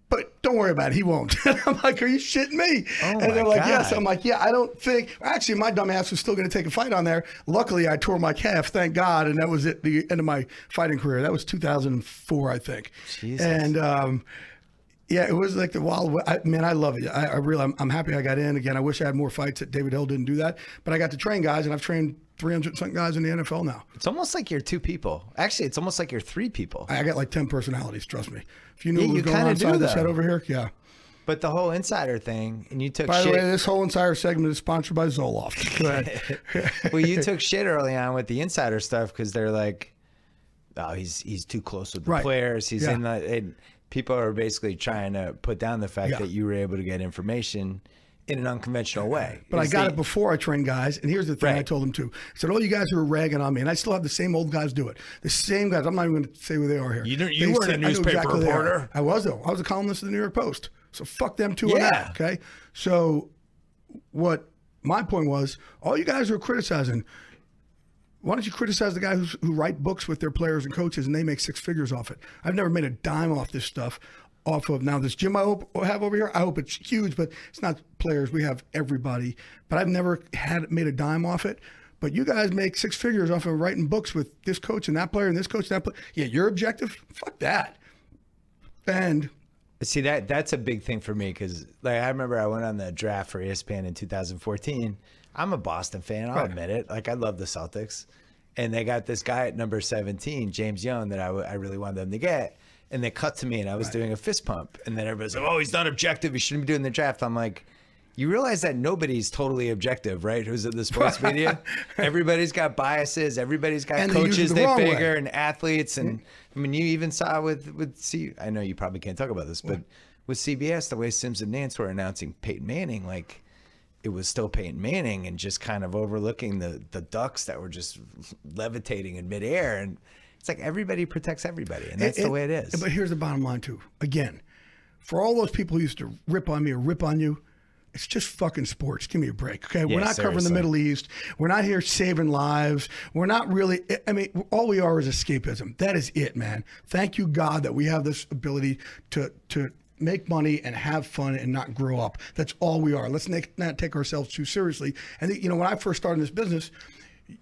But don't worry about it. He won't. I'm like, are you shitting me? Oh and they're my like, God. yes. I'm like, yeah, I don't think. Actually, my dumb ass was still going to take a fight on there. Luckily, I tore my calf, thank God. And that was at the end of my fighting career. That was 2004, I think. Jesus. And, yeah, it was like the wild. Man, I love it. I'm happy I got in. Again, I wish I had more fights. That David Hill didn't do that, but I got to train guys, and I've trained 300-something guys in the NFL now. It's almost like you're two people. Actually, it's almost like you're three people. I got like 10 personalities. Trust me. If you knew Yeah, what was you going on kinda do, inside this though. head over here, yeah. But the whole insider thing, and you took By shit. the way, this whole entire segment is sponsored by Zoloft. Go ahead. Well, you took shit early on with the insider stuff because they're like, oh, he's too close with the Right. players. He's Yeah. in the. And people are basically trying to put down the fact Yeah. that you were able to get information in an unconventional way. But I It's got the- it before I trained guys, and here's the thing I Right. told them too. I said, all you guys who are ragging on me, and I still have the same old guys do it. The same guys. I'm not even going to say who they are here. You They weren't a said- I knew newspaper exactly who they are. reporter. I was, though. I was a columnist of the New York Post. So fuck them too on Yeah. that, okay? So what my point was, all you guys who are criticizing, why don't you criticize the guys who write books with their players and coaches and they make six figures off it? I've never made a dime off this stuff. Off of now this gym I have over here, I hope it's huge, but it's not players. We have everybody, but I've never made a dime off it. But you guys make six figures off of writing books with this coach and that player and this coach and that player. Yeah, you're objective. Fuck that. And See, that's a big thing for me because like I remember I went on the draft for ESPN in 2014. I'm a Boston fan. I'll admit it. Like I love the Celtics, and they got this guy at number 17, James Young, that I really wanted them to get. And they cut to me, and I was doing a fist pump, and then everybody's like, "Oh, he's not objective. He shouldn't be doing the draft." I'm like, you realize that nobody's totally objective, right? Who's in the sports media? Everybody's got biases. Everybody's got And they use it coaches the they wrong way. figure and athletes. And I mean, you even saw with I know you probably can't talk about this, but with CBS, the way Simmons and Nance were announcing Peyton Manning, like it was still Peyton Manning, and just kind of overlooking the ducks that were just levitating in midair. And it's like everybody protects everybody, and that's the way it is. But here's the bottom line too. Again, for all those people who used to rip on me or rip on you, it's just fucking sports. Give me a break, okay? Yeah, We're not covering the seriously. Middle East. We're not here saving lives. We're not really. I mean, all we are is escapism. That is it, man. Thank you, God, that we have this ability to make money and have fun and not grow up. That's all we are. Let's not take ourselves too seriously. And you know, when I first started in this business,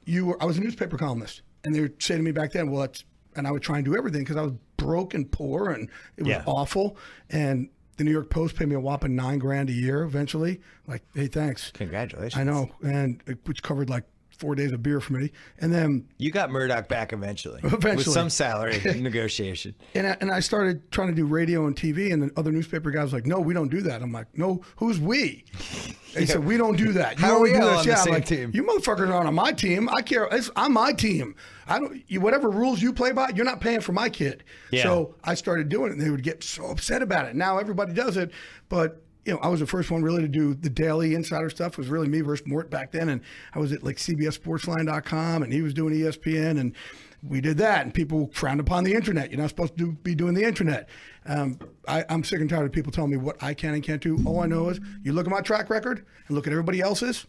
I was a newspaper columnist, and they would say to me back then, "Well, and I would try and do everything because I was broke and poor, and it was Yeah. awful. And the New York Post paid me a whopping $9,000 a year eventually. Like, hey, thanks. Congratulations. I know, and which covered like 4 days of beer for me. And then You got Murdoch back eventually. Eventually. With some salary negotiation. and I started trying to do radio and TV, and the other newspaper guys were like, "No, we don't do that." I'm like, "No, who's we?" They said, "We don't do that. You How are only we do all this." on the Yeah, I'm same like, team? "You motherfuckers aren't on my team. I care. I'm my team. I don't. Whatever rules you play by, you're not paying for my kid." Yeah. So I started doing it, and they would get so upset about it. Now everybody does it, but. You know, I was the first one really to do the daily insider stuff. It was really me versus Mort back then. And I was at like CBSSportsline.com, and he was doing ESPN, and we did that. And people frowned upon the internet. You're not supposed to be doing the internet. I'm sick and tired of people telling me what I can and can't do. All I know is you look at my track record and look at everybody else's.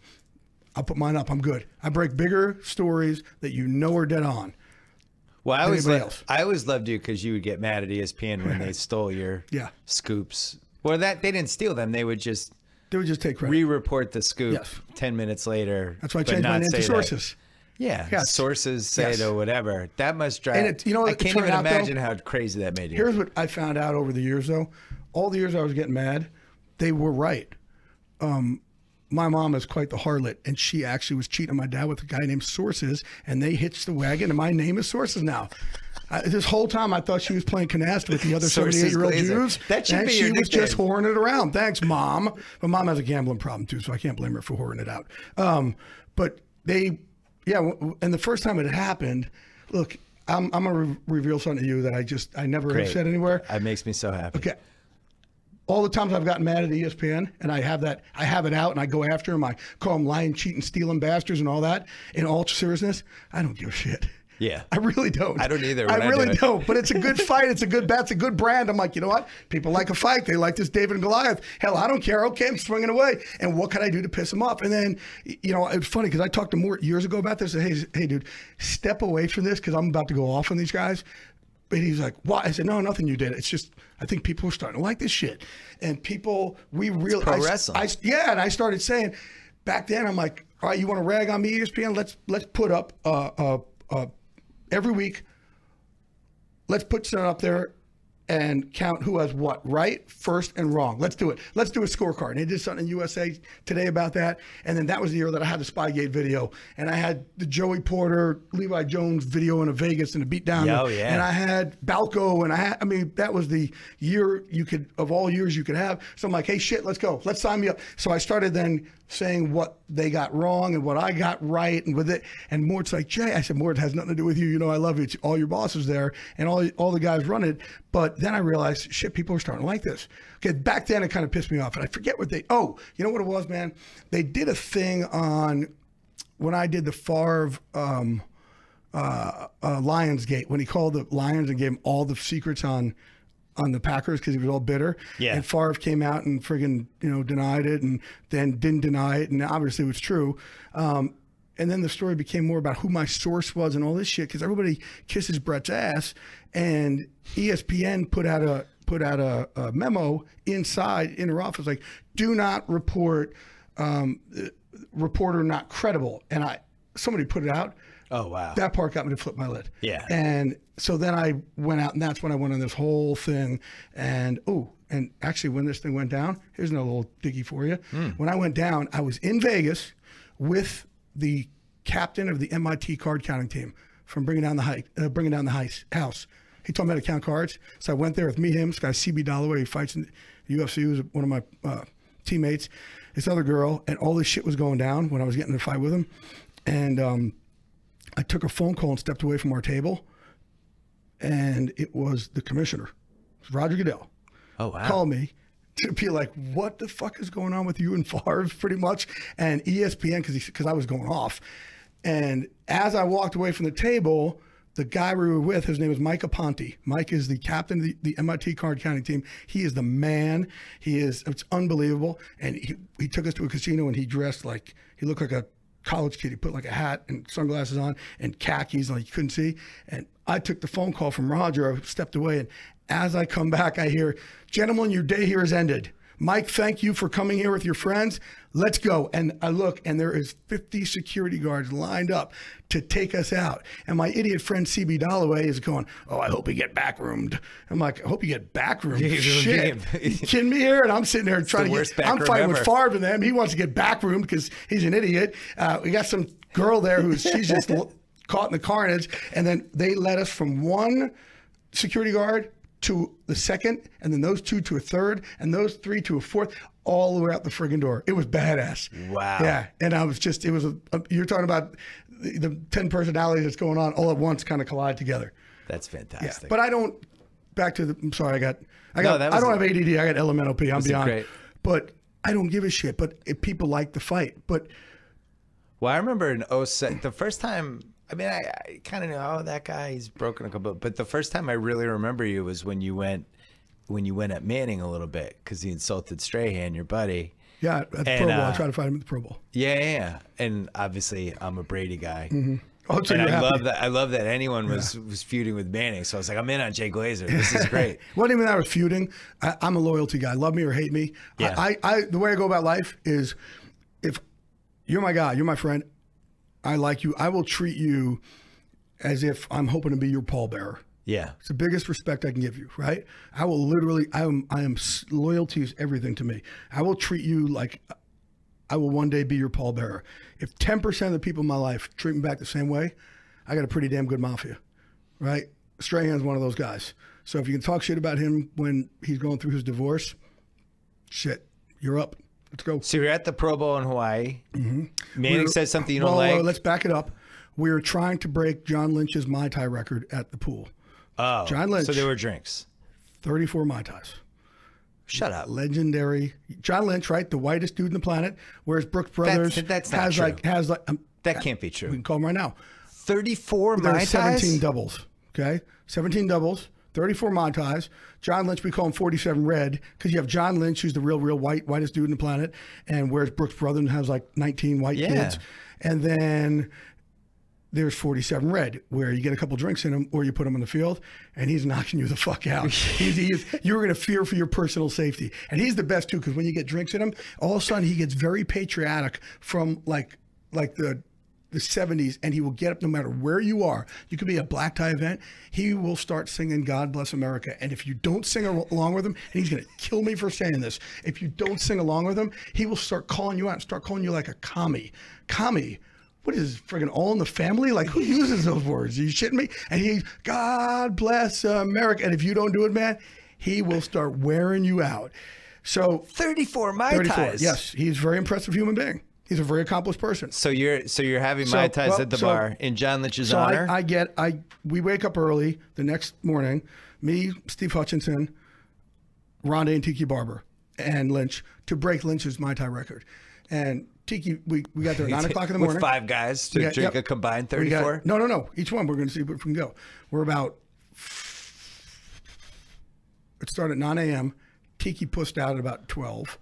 I'll put mine up. I'm good. I break bigger stories that you know are dead on. Well, I Anybody else? always loved you because you would get mad at ESPN when they stole your Yeah. scoops. Well, they didn't steal them. They would just They would just take credit. re-report the scoop Yes. 10 minutes later. That's why I but changed my not name say to that. Sources. Yeah, Yes. sources say Yes. to whatever. That must drive. And you know what I it can't turned even out, though? imagine how crazy that made you. Here's what I found out over the years, though. All the years I was getting mad, they were right. My mom is quite the harlot, and she actually was cheating on my dad with a guy named Sources, and they hitched the wagon, and my name is Sources now. This whole time, I thought she was playing canasta with the other Sources 78-year-old Glazer. Jews. That should and be she your was just nickname. whoring it around. Thanks, Mom. But Mom has a gambling problem, too, so I can't blame her for whoring it out. But and the first time it happened, look, I'm going to reveal something to you that I never have Great. said anywhere. That makes me so happy. Okay. All the times I've gotten mad at ESPN and I have it out and I go after them. I call them lying, cheating, stealing bastards and all that. In all seriousness, I don't give a shit. Yeah. I really don't. I don't either. I really don't. But it's a good fight. It's a good bet. It's a good brand. I'm like, you know what? People like a fight. They like this David and Goliath. Hell, I don't care. Okay, I'm swinging away. And what can I do to piss them off? And then, you know, it's funny because I talked to Mort years ago about this. I said, hey, dude, step away from this because I'm about to go off on these guys. But he's like, what? I said, no, nothing you did. It's just, I think people are starting to like this shit. And people, we really, pro wrestling. Yeah, and I started saying, back then, I'm like, all right, you want to rag on me, ESPN? Let's put up every week. Let's put something up there and count who has what, right, first, and wrong. Let's do it. Let's do a scorecard. And they did something in USA Today about that. And then that was the year that I had the Spygate video. And I had the Joey Porter, Levi Jones video in a Vegas and a beatdown. Oh, yeah. And I had Balco. And I mean, that was the year of all years you could have. So I'm like, hey, shit, let's go. Let's sign me up. So I started then saying what they got wrong and what I got right and with it. And Mort's like, Jay, I said, Mort, it has nothing to do with you. You know, I love you. It's all your bosses there and all the guys run it. But then I realized, shit, people are starting to like this. Okay, back then it kind of pissed me off. And I forget what you know what it was, man? They did a thing on, when I did the Favre Lionsgate, when he called the Lions and gave them all the secrets on the Packers because he was all bitter. Yeah. And Favre came out and friggin', you know, denied it and then didn't deny it. And obviously it was true. And then the story became more about who my source was and all this shit because everybody kisses Brett's ass. And ESPN put out a memo inside in her office like, do not report, reporter not credible. And somebody put it out. Oh, wow. That part got me to flip my lid. Yeah. And so then I went out, and that's when I went on this whole thing. And, and actually when this thing went down, here's another little diggy for you. When I went down, I was in Vegas with the captain of the MIT card counting team from bringing down the house. He taught me how to count cards. So I went there with him, this guy CB Dollaway, he fights in the UFC, he was one of my teammates, this other girl, and all this shit was going down when I was getting in a fight with him. And I took a phone call and stepped away from our table, and it was the commissioner, Roger Goodell. Oh, wow. Called me to be like, what the fuck is going on with you and Favre, pretty much, and ESPN, because I was going off. And as I walked away from the table, the guy we were with, his name is Mike Aponte. Mike is the captain of the MIT card counting team. He is the man. It's unbelievable. And he took us to a casino and he dressed like, he looked like a college kid. He put like a hat and sunglasses on and khakis, like you couldn't see. And I took the phone call from Roger. I stepped away, and as I come back, I hear, gentlemen, your day here has ended. Mike, thank you for coming here with your friends. Let's go. And I look, and there is 50 security guards lined up to take us out. And my idiot friend CB Dollaway is going, oh, I hope you get backroomed. I'm like, I hope you get backroomed. Shit. You kidding me here? And I'm sitting there trying to get, I'm fighting with Favre and them. He wants to get backroomed because he's an idiot. We got some girl there she's just caught in the carnage. And then they led us from one security guard to the second, and then those two to a third, and those three to a fourth, all the way out the friggin' door. It was badass. Wow. Yeah, and I was just, it was, you're talking about the 10 personalities that's going on all at once kind of collide together. That's fantastic. Yeah, but I don't, back to the, I'm sorry, I don't have ADD, I got LMNOP, I'm beyond. Great. But I don't give a shit, but if people like the fight. But well, I remember in 07, the first time, I mean, I kind of knew, oh, that guy, he's broken a couple. But the first time I really remember you was when you went at Manning a little bit because he insulted Strahan, your buddy. Yeah, at the Pro Bowl. I tried to fight him at the Pro Bowl. Yeah. And obviously, I'm a Brady guy. Mm-hmm. Oh, so and I love that anyone was feuding with Manning. So I was like, I'm in on Jay Glazer. This is great. Wasn't even that I was feuding. I'm a loyalty guy. Love me or hate me. Yeah. The way I go about life is, if you're my guy, you're my friend, I like you, I will treat you as if I'm hoping to be your pallbearer. Yeah. It's the biggest respect I can give you, right? I will literally, loyalty is everything to me. I will treat you like I will one day be your pallbearer. If 10% of the people in my life treat me back the same way, I got a pretty damn good mafia, right? Strahan's one of those guys. So if you can talk shit about him when he's going through his divorce, shit, you're up. Let's go. So you're at the Pro Bowl in Hawaii. Mm-hmm. Manning says something you don't like. Let's back it up. We were trying to break John Lynch's Mai Tai record at the pool. Oh, John Lynch. So there were drinks. 34 Mai Tais. Shut up. Legendary. John Lynch, right? The whitest dude in the planet. Whereas Brooks Brothers that's not true. has like that can't be true. We can call him right now. 34 Mai There's Tais? 17 doubles. Okay, 17 doubles. 34 Mai Tais. John Lynch, we call him 47 Red because you have John Lynch, who's the real whitest dude on the planet, and whereas Brooks Brothers and has like 19 white kids. And then there's 47 Red, where you get a couple drinks in him or you put him on the field and he's knocking you the fuck out. You're going to fear for your personal safety. And he's the best too because when you get drinks in him, all of a sudden he gets very patriotic from like the 70s, and he will get up no matter where you are. You could be a black tie event. He will start singing God Bless America. And if you don't sing along with him, and he's going to kill me for saying this, if you don't sing along with him, he will start calling you out and start calling you like a commie. Commie. What is friggin' All in the Family? Like, who uses those words? Are you shitting me? And he's, God bless America. And if you don't do it, man, he will start wearing you out. So 34 Mai Tais. Yes, he's a very impressive human being. He's a very accomplished person. So you're having Mai Tais at the bar in John Lynch's honor? We wake up early the next morning, me, Steve Hutchinson, Rondé and Tiki Barber, and Lynch, to break Lynch's Mai Tai record. And Tiki, we got there at 9 o'clock in the morning. With 5 guys to drink a combined 34? No. Each one, we're going to see if we can go. It started at 9 a.m. Tiki pussed out at about 12.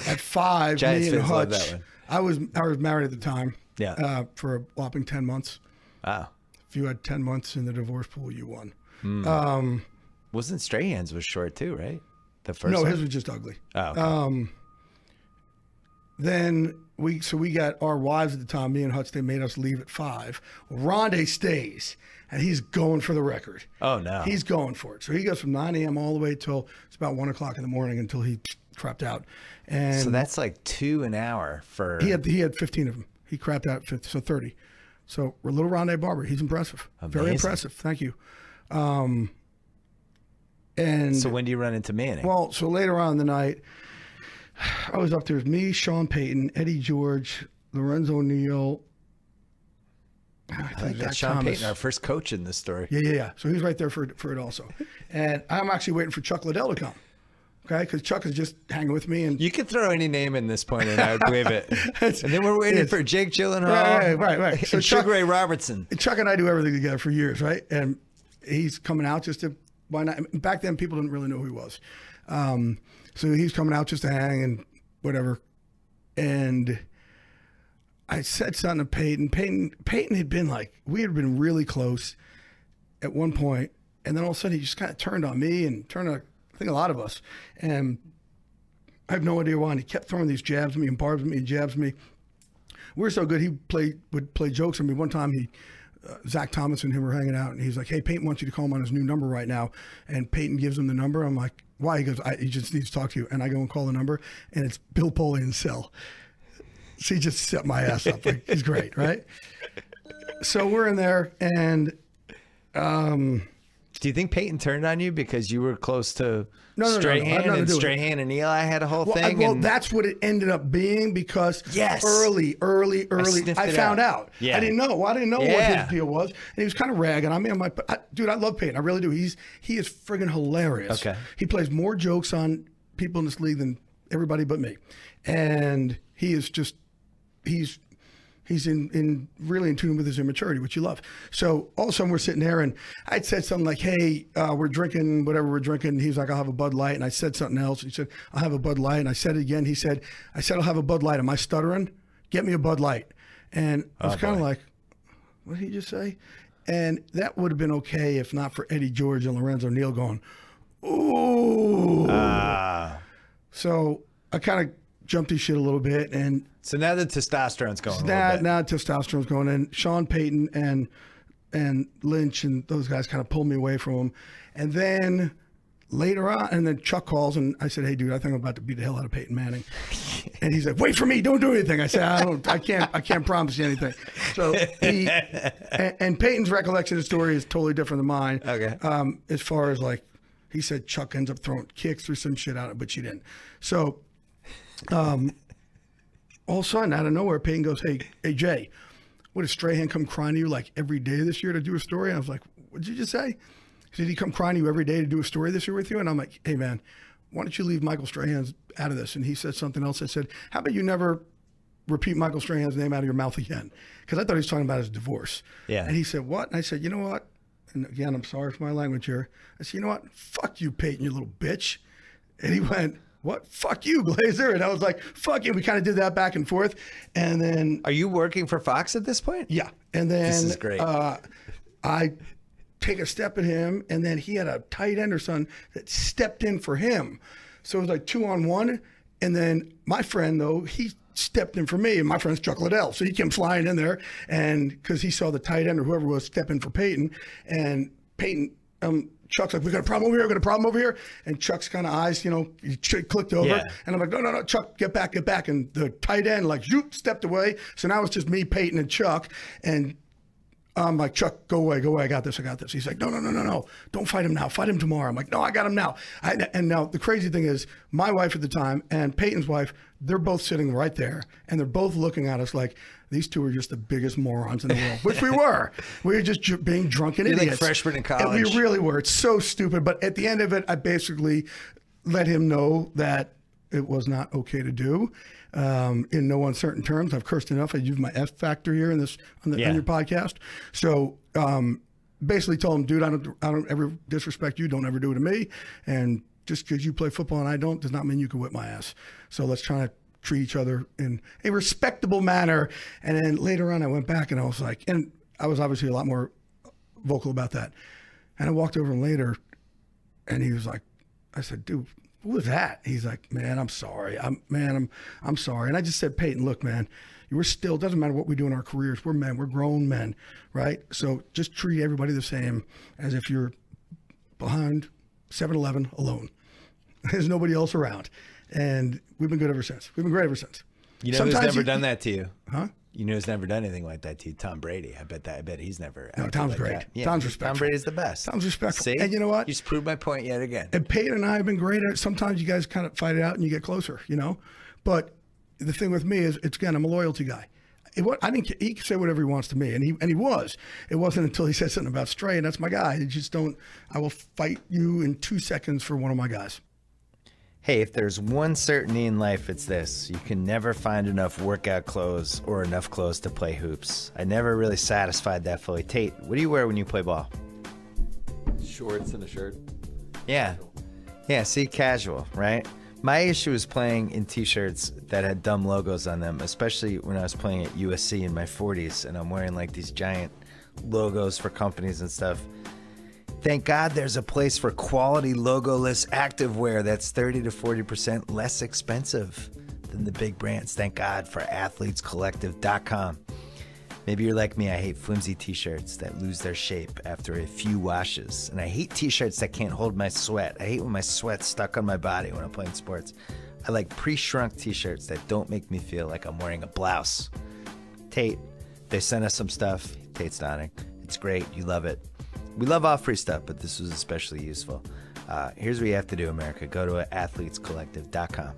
At 5, Giants me and fans love Hutch, that I was married at the time. Yeah. For a whopping 10 months. Wow. If you had 10 months in the divorce pool, you won. Wasn't Strahan's was short too, right? The first No, one? his was just ugly. Oh, okay. Then we got our wives at the time, me and Hutch, they made us leave at 5. Rondé stays, and he's going for the record. Oh, no. He's going for it. So he goes from 9 a.m. all the way till it's about 1 o'clock in the morning until he crapped out. And so that's like 2 an hour for... He had 15 of them. He crapped out at 50, so 30. So we're little Rondé Barber. He's impressive. Amazing. Very impressive. Thank you. And so when do you run into Manning? Well, so later on in the night, I was up there with me, Sean Payton, Eddie George, Lorenzo Neal. I like that. Sean Payton, our first coach in this story. Yeah. So he's right there for it also. And I'm actually waiting for Chuck Liddell to come. Okay, because Chuck is just hanging with me, and you could throw any name in this point, and I would believe it. And then we're waiting for Jake Gyllenhaal, right. So and Sugar Ray Robertson. Chuck and I do everything together for years, right? And he's coming out just to why not? Back then, people didn't really know who he was, so he's coming out just to hang and whatever. And I said something to Peyton. Peyton had been like, we had been really close at one point, and then all of a sudden he just kind of turned on me and turned on, I think, a lot of us. And I have no idea why. And he kept throwing these jabs at me and barbs at me and jabs at me. We were so good, he would play jokes on me. One time Zach Thomas and him were hanging out, and he's like, hey, Peyton wants you to call him on his new number right now. And Peyton gives him the number. I'm like, why? He goes, he just needs to talk to you. And I go and call the number, and it's Bill Polian's cell. So he just set my ass up. Like, he's great, right? So we're in there, and do you think Peyton turned on you because you were close to Strahan and Strahan and Eli had a whole thing? Well, that's what it ended up being because early, I found out. Yeah. I didn't know. Well, I didn't know what his deal was. And he was kind of ragging on me. I'm like, dude, I love Peyton. I really do. He is friggin' hilarious. Okay. He plays more jokes on people in this league than everybody but me. And he is just, he's really in tune with his immaturity, which you love. So all of a sudden we're sitting there, and I'd said something like, hey, we're drinking whatever we're drinking. He's like, I'll have a Bud Light. And I said something else. He said, I'll have a Bud Light. And I said it again. He said, I'll have a Bud Light. Am I stuttering? Get me a Bud Light. And I was kind of like, what did he just say? And that would have been okay if not for Eddie George and Lorenzo Neal going, ooh. So I kind of jumped his shit a little bit, and so now the testosterone's going. Now testosterone's going, and Sean Payton and Lynch and those guys kind of pulled me away from him. And then later on, and then Chuck calls, and I said, hey, dude, I think I'm about to beat the hell out of Peyton Manning. And he's like, wait for me, don't do anything. I said, I can't promise you anything. So and Peyton's recollection of the story is totally different than mine. Okay. As far as like, he said Chuck ends up throwing kicks or some shit out, but she didn't. So all of a sudden, out of nowhere, Peyton goes, hey, Jay, what, did Strahan come crying to you like every day this year to do a story? And I was like, what did you just say? He said, he come crying to you every day to do a story this year with you? And I'm like, hey, man, why don't you leave Michael Strahan out of this? And he said something else. I said, how about you never repeat Michael Strahan's name out of your mouth again. Because I thought he was talking about his divorce. Yeah. And he said, what? And I said, you know what? And again, I'm sorry for my language here. I said, you know what? Fuck you, Peyton, you little bitch. And he went, what? Fuck you, Glazer. And I was like, fuck you. We kind of did that back and forth. And then. Are you working for Fox at this point? Yeah. And then. This is great. I take a step at him, and then he had a tight end or something that stepped in for him. So it was like 2-on-1. And then my friend, though, he stepped in for me, and my friend's Chuck Liddell. So he came flying in there, and because he saw the tight end or whoever was step in for Peyton, and Peyton, Chuck's like, we got a problem over here, we got a problem over here. And Chuck's kind of eyes, you know, he clicked over. Yeah. And I'm like, no, Chuck, get back. And the tight end, like, zoop, stepped away. So now it's just me, Peyton, and Chuck. And I'm like, Chuck, go away, I got this. He's like, no, don't fight him now, fight him tomorrow. I'm like, no, I got him now. And now the crazy thing is, my wife at the time and Peyton's wife, they're both sitting right there, and they're both looking at us like, these two are just the biggest morons in the world, which we were. We were just being drunken idiots. Like freshmen in college. And we really were. It's so stupid. But at the end of it, I basically let him know that it was not okay to do. In no uncertain terms, I've cursed enough. I used my F factor here on your podcast. So basically told him, dude, I don't ever disrespect you. Don't ever do it to me. And just because you play football and I don't does not mean you can whip my ass. So let's try to treat each other in a respectable manner. And then later on, I went back and I was like, and I was obviously a lot more vocal about that. And I walked over him later, and he was like, I said, dude, what was that? He's like, man, I'm sorry. I'm sorry. And I just said, Peyton, look, man, we're still, doesn't matter what we do in our careers. We're men, we're grown men, right? So just treat everybody the same as if you're behind 7-Eleven alone. There's nobody else around. And we've been good ever since. We've been great ever since. You know who's never done that to you? Huh? You know who's never done anything like that to you? Tom Brady. I bet he's never. No, Tom's like great. That. Yeah, Tom's respectful. Tom Brady's the best. Tom's respectful. See? And you know what? You just proved my point yet again. And Peyton and I have been great at it. Sometimes you guys kind of fight it out and you get closer, you know? But the thing with me is, again, I'm a loyalty guy. He can say whatever he wants to me, and he was. It wasn't until he said something about Stray, and that's my guy. I will fight you in 2 seconds for one of my guys. Hey, if there's one certainty in life, it's this. You can never find enough workout clothes or enough clothes to play hoops. I never really satisfied that fully. Tate, what do you wear when you play ball? Shorts and a shirt. Yeah. Yeah, see, casual, right? My issue is playing in T-shirts that had dumb logos on them, especially when I was playing at USC in my 40s, and I'm wearing like these giant logos for companies and stuff. Thank God there's a place for quality logoless activewear that's 30 to 40% less expensive than the big brands. Thank God for athletescollective.com. Maybe you're like me. I hate flimsy T-shirts that lose their shape after a few washes. And I hate T-shirts that can't hold my sweat. I hate when my sweat's stuck on my body when I'm playing sports. I like pre-shrunk T-shirts that don't make me feel like I'm wearing a blouse. Tate, they sent us some stuff. Tate's nodding. It's great. You love it. We love all free stuff, but this was especially useful. Here's what you have to do, America. Go to athletescollective.com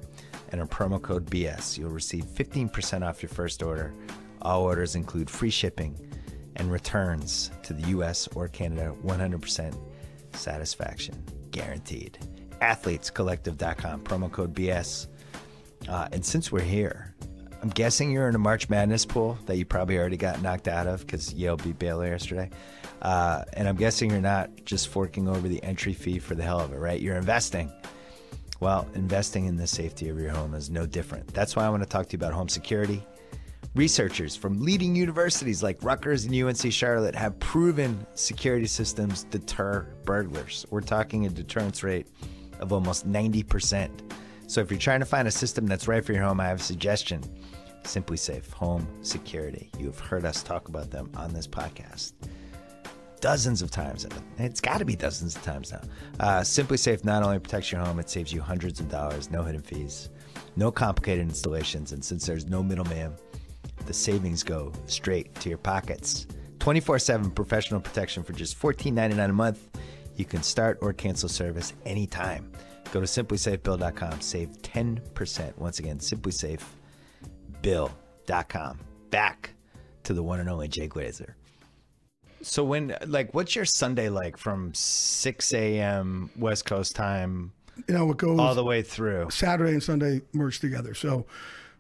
and our promo code BS. You'll receive 15% off your first order. All orders include free shipping and returns to the U.S. or Canada. 100% satisfaction guaranteed. Athletescollective.com, promo code BS. And since we're here, I'm guessing you're in a March Madness pool that you probably already got knocked out of because Yale beat Baylor yesterday. And I'm guessing you're not just forking over the entry fee for the hell of it, right? You're investing. Well, investing in the safety of your home is no different. That's why I want to talk to you about home security. Researchers from leading universities like Rutgers and UNC Charlotte have proven security systems deter burglars. We're talking a deterrence rate of almost 90%. So if you're trying to find a system that's right for your home, I have a suggestion. Simply Safe Home Security. You've heard us talk about them on this podcast dozens of times. It's got to be dozens of times now. Simply Safe not only protects your home, it saves you hundreds of dollars, no hidden fees, no complicated installations, and since there's no middleman, the savings go straight to your pockets. 24/7 professional protection for just $14.99 a month. You can start or cancel service anytime. Go to simplysafebill.com. Save 10%. Once again, simplysafebill.com. Back to the one and only Jay Glazer. So what's your Sunday like from 6 a.m. West Coast time, it goes all the way through? Saturday and Sunday merged together. So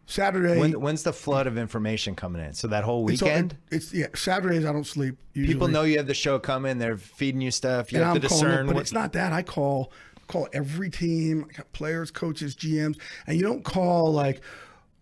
Saturday. When's the flood of information coming in? So that whole weekend? Saturdays I don't sleep. Usually. People know you have the show coming. They're feeding you stuff. You And have I'm to calling discern. it, but it's not that. I call every team. I got players, coaches, GMs, and you don't call like,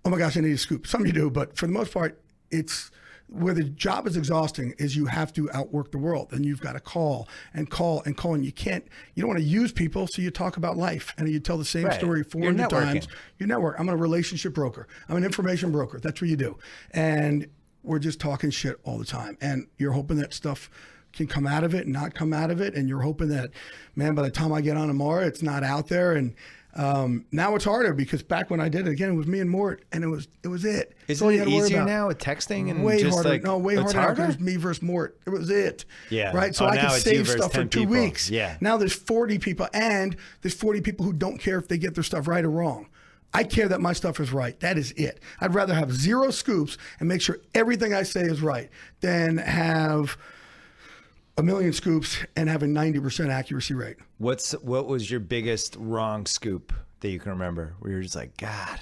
oh my gosh, I need a scoop. Some you do, but for the most part, it's where the job is exhausting is you have to outwork the world, and you've got to call and call and call, and you don't want to use people, so you talk about life and you tell the same story 400 times. You network. I'm a relationship broker. I'm an information broker. That's what you do, and we're just talking shit all the time, and you're hoping that stuff can come out of it and not come out of it, and you're hoping that, man, by the time I get on tomorrow, it's not out there. And now it's harder because back when I did it again, it was me and Mort, and it was it. Isn't it easier now with texting and way just harder? like Way harder. Harder? It was me versus Mort. It was it. Yeah. Right. So I now could it's save you versus stuff for 10 2 people. weeks. Yeah. Now there's 40 people, and there's 40 people who don't care if they get their stuff right or wrong. I care that my stuff is right. That is it. I'd rather have 0 scoops and make sure everything I say is right than have a million scoops and have a 90% accuracy rate. What was your biggest wrong scoop that you can remember where you're just like, God,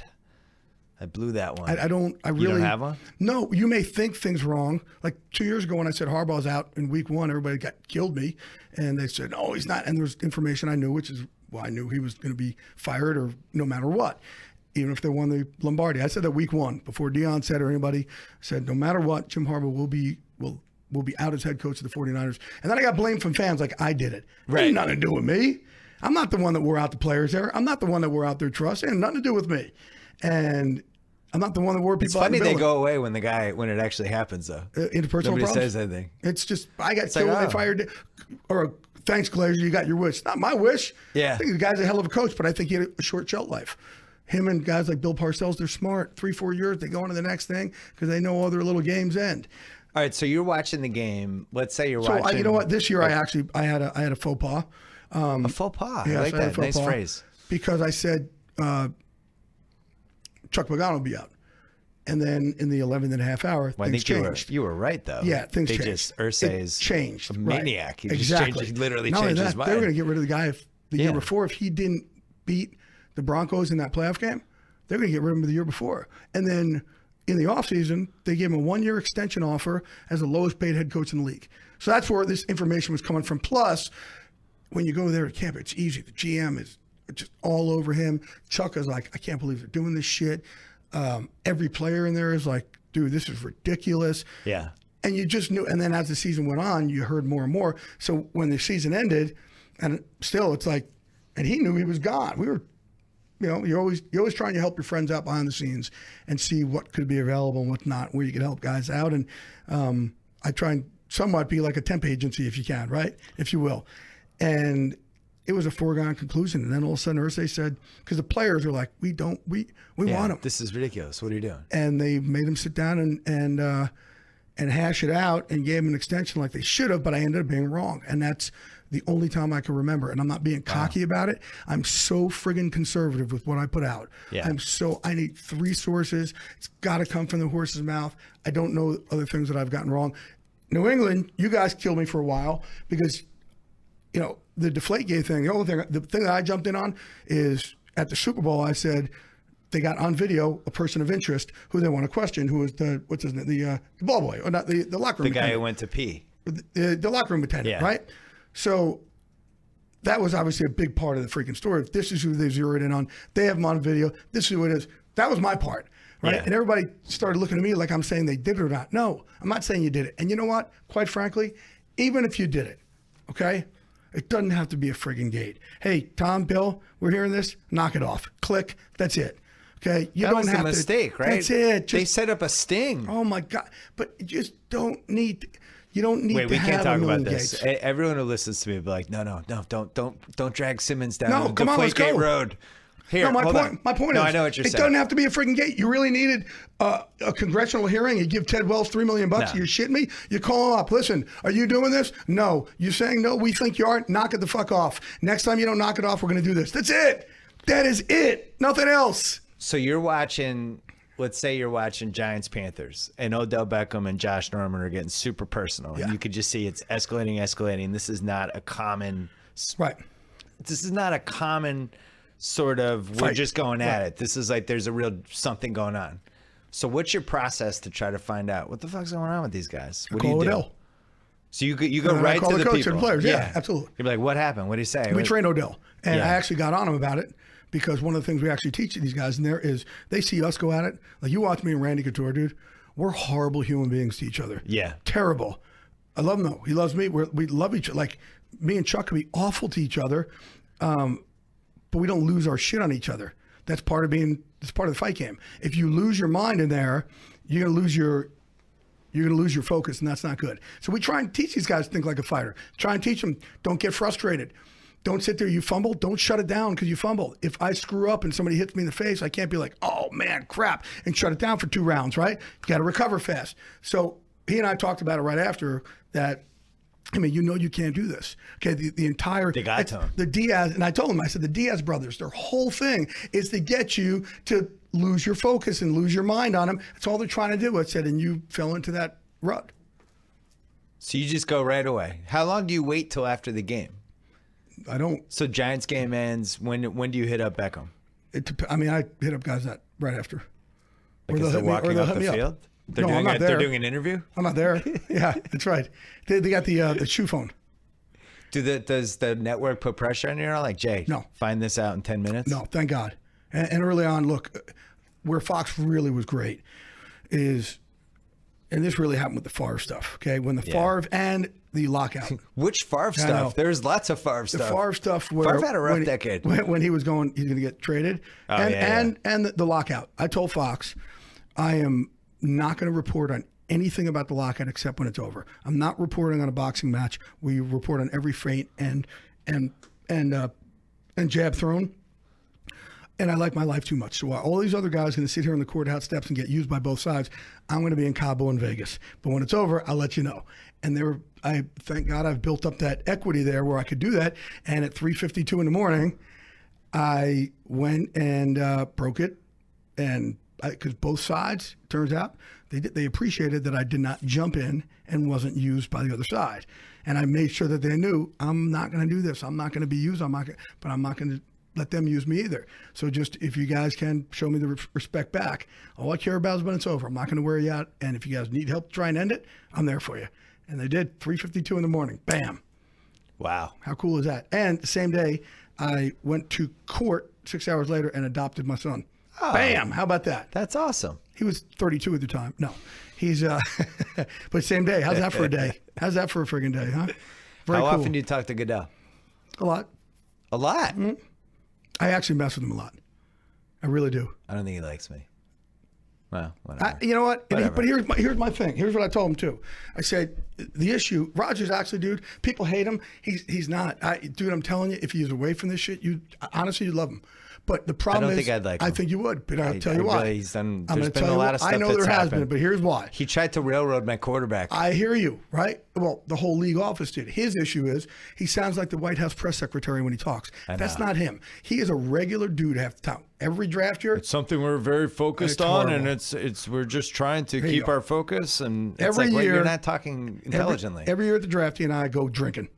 I blew that one? I really You don't have one? No, you may think things wrong. Like 2 years ago when I said Harbaugh's out in week 1, everybody killed me. And they said, no, he's not. And there was information I knew, which is why I knew he was going to be fired or no matter what, even if they won the Lombardi. I said that week 1 before Deion said or anybody said, no matter what, Jim Harbaugh will be out as head coach of the 49ers. And then I got blamed from fans like I did it. Right. It had nothing to do with me. I'm not the one that wore out the players there. I'm not the one that wore out their trust. It had nothing to do with me. And I'm not the one that wore people It's out funny the they building. go away when it actually happens, though. Interpersonal Nobody problems? says anything. It's just, I got It's killed like, when oh. they fired. Or thanks, Glazer, you got your wish. Not my wish. Yeah. I think the guy's a hell of a coach, but I think he had a short shelf life. Him and guys like Bill Parcells, they're smart. 3-4 years, they go on to the next thing because they know all their little games end. All right, so you're watching the game. Let's say you're watching. So you know what? This year I had a faux pas. A faux pas. Yeah, I like so I had that. a faux Nice pas phrase. Because I said Chuck Pagano will be out. And then in the 11th and a half hour, Well, things I think changed. you were right, though. Yeah, things they changed. Just Irsay's changed. a maniac. Right. He just exactly. changed, he literally Not only changed that, his mind. they were going to get rid of the guy the year Yeah. before. If he didn't beat the Broncos in that playoff game, they're going to get rid of him the year before. And then in the offseason, they gave him a 1-year extension offer as the lowest paid head coach in the league. So that's where this information was coming from. Plus, when you go there at camp, it's easy. The GM is just all over him. Chuck is like, I can't believe they're doing this shit. Every player in there is like, dude, this is ridiculous. Yeah. And you just knew. And then as the season went on, you heard more and more. So when the season ended, and still it's like, and he knew he was gone. We were, you're always trying to help your friends out behind the scenes and see what could be available and what's not, where you can help guys out. And I try and somewhat be like a temp agency if you can, right? If you will. And it was a foregone conclusion. And then all of a sudden Irsay said, because the players are like, we want him. This is ridiculous. What are you doing? And they made him sit down and hash it out and gave him an extension like they should have, but I ended up being wrong. And that's the only time I can remember. And I'm not being cocky about it. I'm so friggin' conservative with what I put out. Yeah. I need 3 sources. It's got to come from the horse's mouth. I don't know other things that I've gotten wrong. New England, you guys killed me for a while because, the Deflategate thing, the thing that I jumped in on is at the Super Bowl, I said they got on video a person of interest who they want to question, who was the ball boy, or not the locker room The guy attendant. who went to pee. The locker room attendant, Yeah. right? So that was obviously a big part of the freaking story. If this is who they zeroed in on, they have him on video, this is who it is. That was my part, right? Yeah. And everybody started looking at me like I'm saying they did it or not. No, I'm not saying you did it. And you know what? Quite frankly, even if you did it, okay? It doesn't have to be a friggin' gate. Hey, Tom, Bill, we're hearing this. Knock it off. Click. That's it. Okay? You That don't was have a mistake, to, right? That's it. They set up a sting. Oh my God! But you just don't need. You don't need Wait, to we have can't talk a million about this. gates. Everyone who listens to me will be like, no, don't drag Simmons down No, the come on, let's Deflategate go. Road. Here, No, my hold point. on. My point no, is, I know what you're it saying. doesn't have to be a friggin' gate. You really needed a congressional hearing. You give Ted Wells $3 million. No. You're shitting me. You call him up. Listen, are you doing this? No. You saying no? We think you are. Knock it the fuck off. Next time you don't knock it off, we're gonna do this. That's it. That is it. Nothing else. So you're watching. Let's say you're watching Giants Panthers, and Odell Beckham and Josh Norman are getting super personal, and you could just see it's escalating. This is not a common. Right. This is not a common sort of we're Fight. just going at it. This is like there's a real something going on. So what's your process to try to find out what the fuck's going on with these guys? What do you do? Odell. So you go And right I call to the coach people. and the players. Yeah, absolutely. You're like, what happened? What did he say? We train Odell, and Yeah. I actually got on him about it because one of the things we actually teach these guys in there is they see us go at it. Like you watch me and Randy Couture, dude. We're horrible human beings to each other. Yeah. Terrible. I love him though. He loves me. We love each other. Like me and Chuck can be awful to each other, but we don't lose our shit on each other. That's part of the fight game. If you lose your mind in there, you're gonna lose your focus, and that's not good. So we try and teach these guys to think like a fighter. Try and teach them, don't get frustrated. Don't sit there, you fumble, don't shut it down because you fumble. If I screw up and somebody hits me in the face, I can't be like, oh man, crap, and shut it down for 2 rounds, right? You got to recover fast. So he and I talked about it right after that. I mean, you can't do this. Okay, the entire They got to him. the Diaz, and I told him, I said, the Diaz brothers, their whole thing is to get you to lose your focus and lose your mind on them. That's all they're trying to do. I said, and you fell into that rut. So you just go right away. How long do you wait till after the game? I don't. So Giants game ends. When do you hit up Beckham? I mean, I hit up guys that right after. Like as they're walking off the field? They're No, I'm not They're there. doing an interview? I'm not there. Yeah, that's right. They got the shoe phone. Does the network put pressure on you? Like, Jay, No. find this out in 10 minutes? No, thank God. And early on, look, where Fox really was great is, and this really happened with the Favre stuff, okay? When the Favre and the lockout. Which Favre know. stuff? There's lots of Favre The stuff. Favre stuff where Favre had a rough when he- decade. When he was going, he's going to get traded. And the lockout. I told Fox, I am not going to report on anything about the lockout except when it's over. I'm not reporting on a boxing match. We report on every feint and jab thrown. And I like my life too much. So while all these other guys are going to sit here on the courthouse steps and get used by both sides, I'm going to be in Cabo and Vegas. But when it's over, I'll let you know. And I thank God I've built up that equity there where I could do that. And at 3:52 in the morning, I went and broke it. And because both sides, turns out, they appreciated that I did not jump in and wasn't used by the other side. And I made sure that they knew I'm not going to do this. I'm not going to be used. But I'm not going to let them use me either. So just if you guys can show me the respect back, all I care about is when it's over. I'm not going to wear you out. And if you guys need help to try and end it, I'm there for you. And they did. 3:52 in the morning. Bam. Wow. How cool is that? And the same day, I went to court 6 hours later and adopted my son. Oh. Bam. How about that? That's awesome. He was 32 at the time. No, he's, but same day. How's that for a day? How's that for a friggin' day, huh? Very How cool. often do you talk to Goodell? A lot. A lot. I actually mess with him a lot. I really do. I don't think he likes me. Well, whatever. You know what? Whatever. But here's my thing. Here's what I told him too. I said the issue. Roger's actually, dude. People hate him. He's not. Dude, I'm telling you, if he was away from this shit, honestly, you'd love him. But the problem is, think I'd like I him. think you would. But I'll tell you why. Really, he's done. I'm There's gonna been tell a you lot of stuff I know that's there has happened. been, but here's why. He tried to railroad my quarterback. I hear you, right? Well, the whole league office did. His issue is he sounds like the White House press secretary when he talks. That's know. not him. He is a regular dude half the time. Every draft year, It's something we're very focused It's on, horrible. and we're just trying to you keep go. our focus. And it's Every like, wait, year- you're not talking intelligently. every year at the draft, he and I go drinking.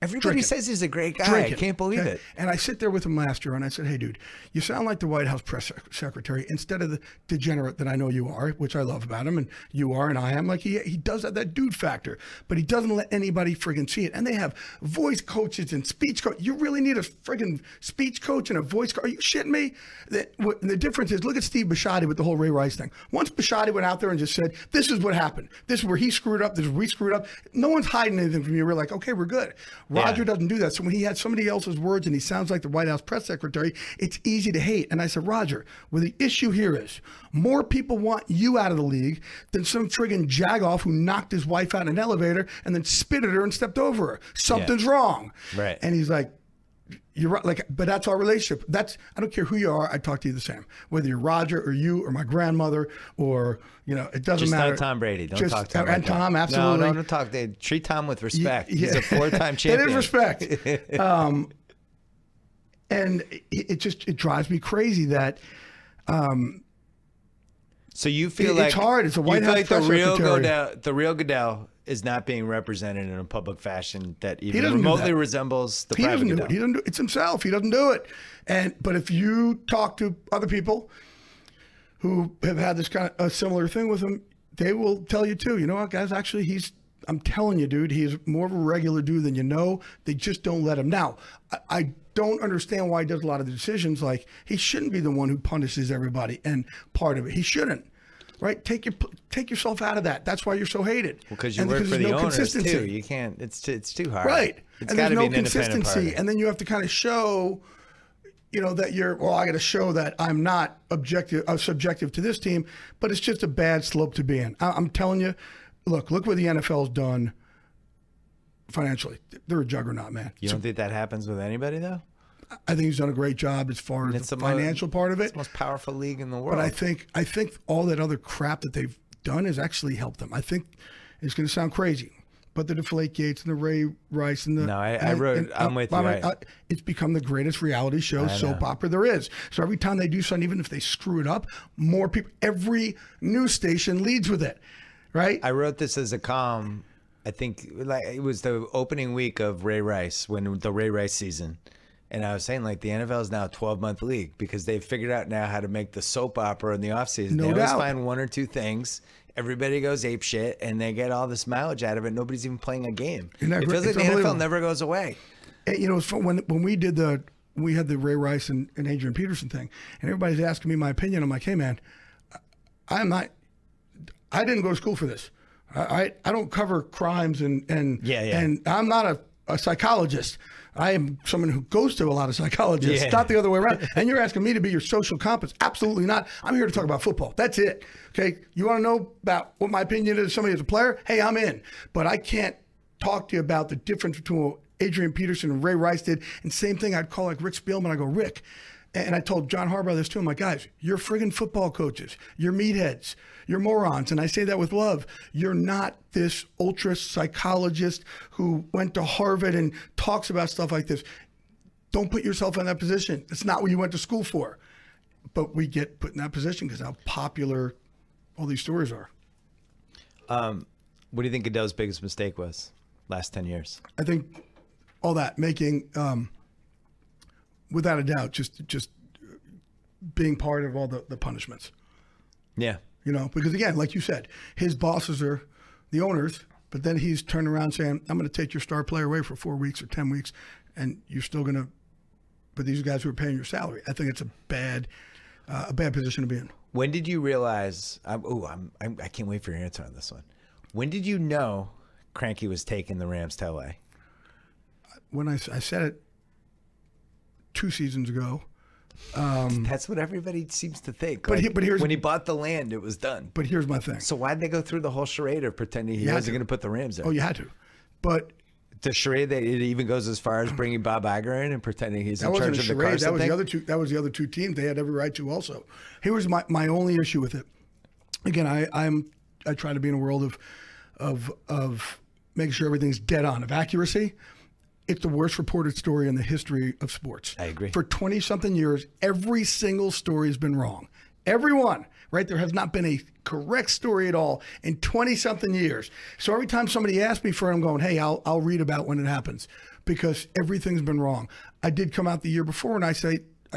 Everybody drinking. says he's a great guy. Drinking, I can't believe okay? it. And I sit there with him last year, and I said, "Hey, dude, you sound like the White House press secretary instead of the degenerate that I know you are, which I love about him, and you are, and I am. Like he does have that dude factor, but he doesn't let anybody friggin' see it. And they have voice coaches and speech coach. You really need a friggin' speech coach and a voice coach? Are you shitting me? The difference is, look at Steve Bisciotti with the whole Ray Rice thing. Once Bisciotti went out there and just said, "This is what happened. This is where he screwed up. This is where we screwed up." No one's hiding anything from you. We're like, okay, we're good. Roger doesn't do that. So when he had somebody else's words and he sounds like the White House press secretary, it's easy to hate. And I said, Roger, well, the issue here is more people want you out of the league than some friggin' jagoff who knocked his wife out in an elevator and then spit at her and stepped over her. Something's wrong. Right. And he's like, you're right. Like, but that's our relationship. I don't care who you are. I talk to you the same, whether you're Roger or you or my grandmother or, it doesn't Just matter. not Tom Brady. Don't talk to him. And like Tom, that. absolutely. No, don't talk. Treat Tom with respect. Yeah. He's a 4-time champion. That is respect. And it drives me crazy that So you feel It's hard. It's a White House press secretary. The real Goodell is not being represented in a public fashion that He even doesn't do remotely that. resembles the He private doesn't do Goodell. it. He doesn't do it. It's himself. He doesn't do it. But if you talk to other people who have had this kind of a similar thing with him, they will tell you too. You know what, guys? Actually, I'm telling you, dude, he's more of a regular dude than you know. They just don't let him. Now, I don't understand why he does a lot of the decisions. Like, he shouldn't be the one who punishes everybody and part of it. He shouldn't. Right? Take yourself out of that. That's why you're so hated. Because you work for the owners too. You can't. It's too hard. Right. It's and got there's to be no an independent consistency. party. And then you have to kind of show, that I got to show that I'm not subjective to this team, but it's just a bad slope to be in. I'm telling you, look what the NFL's done financially. They're a juggernaut, man. You don't think that happens with anybody though? I think he's done a great job as far as the financial part of it. It's the most powerful league in the world. But I think all that other crap that they've done has actually helped them. I think it's going to sound crazy, but the Deflate Gates and the Ray Rice and the I'm with you. It's become the greatest reality show soap opera there is. So every time they do something, even if they screw it up, more people, every news station leads with it, right? I wrote this as a column. I think it was the opening week of Ray Rice, when the Ray Rice season. And I was saying, like, the NFL is now a 12-month league because they've figured out now how to make the soap opera in the offseason. No they always doubt. find one or two things. Everybody goes ape shit, and they get all this mileage out of it. Nobody's even playing a game. It feels like the NFL never goes away. And, it's fun when we did we had the Ray Rice and Adrian Peterson thing, and everybody's asking me my opinion. I'm like, hey, man, I didn't go to school for this. I don't cover crimes and I'm not a psychologist. I am someone who goes to a lot of psychologists, not the other way around. And you're asking me to be your social compass. Absolutely not. I'm here to talk about football. That's it. Okay. You want to know about what my opinion is of somebody as a player? Hey, I'm in. But I can't talk to you about the difference between what Adrian Peterson and Ray Rice did. And same thing, I'd call like Rick Spielman. I go, Rick. And I told John Harbaugh this too. I'm like, guys, you're friggin' football coaches. You're meatheads. You're morons. And I say that with love. You're not this ultra psychologist who went to Harvard and talks about stuff like this. Don't put yourself in that position. It's not what you went to school for. But we get put in that position because how popular all these stories are. What do you think Goodell's biggest mistake was last 10 years? I think all that making, without a doubt, just being part of all the punishments. Yeah. Because again, like you said, his bosses are the owners, but then he's turning around saying, I'm going to take your star player away for 4 weeks or 10 weeks, and you're still going to, but these guys who are paying your salary. I think it's a bad position to be in. When did you realize, I can't wait for your answer on this one. When did you know Cranky was taking the Rams to LA? When I said it 2 seasons ago. That's what everybody seems to think. But here's when he bought the land, it was done. But here's my thing. So why'd they go through the whole charade of pretending he wasn't going to put the Rams there? Oh, you had to. But the charade that it even goes as far as bringing Bob Iger in and pretending he's in charge of the Carson That was thing? the other two. That was the other two teams. They had every right to also. Here was my only issue with it. Again, I try to be in a world of making sure everything's dead on, of accuracy. It's the worst reported story in the history of sports. I agree. For 20-something years, every single story has been wrong. Everyone, right? There has not been a correct story at all in 20-something years. So every time somebody asks me for it, I'm going, hey, I'll read about when it happens because everything's been wrong. I did come out the year before and I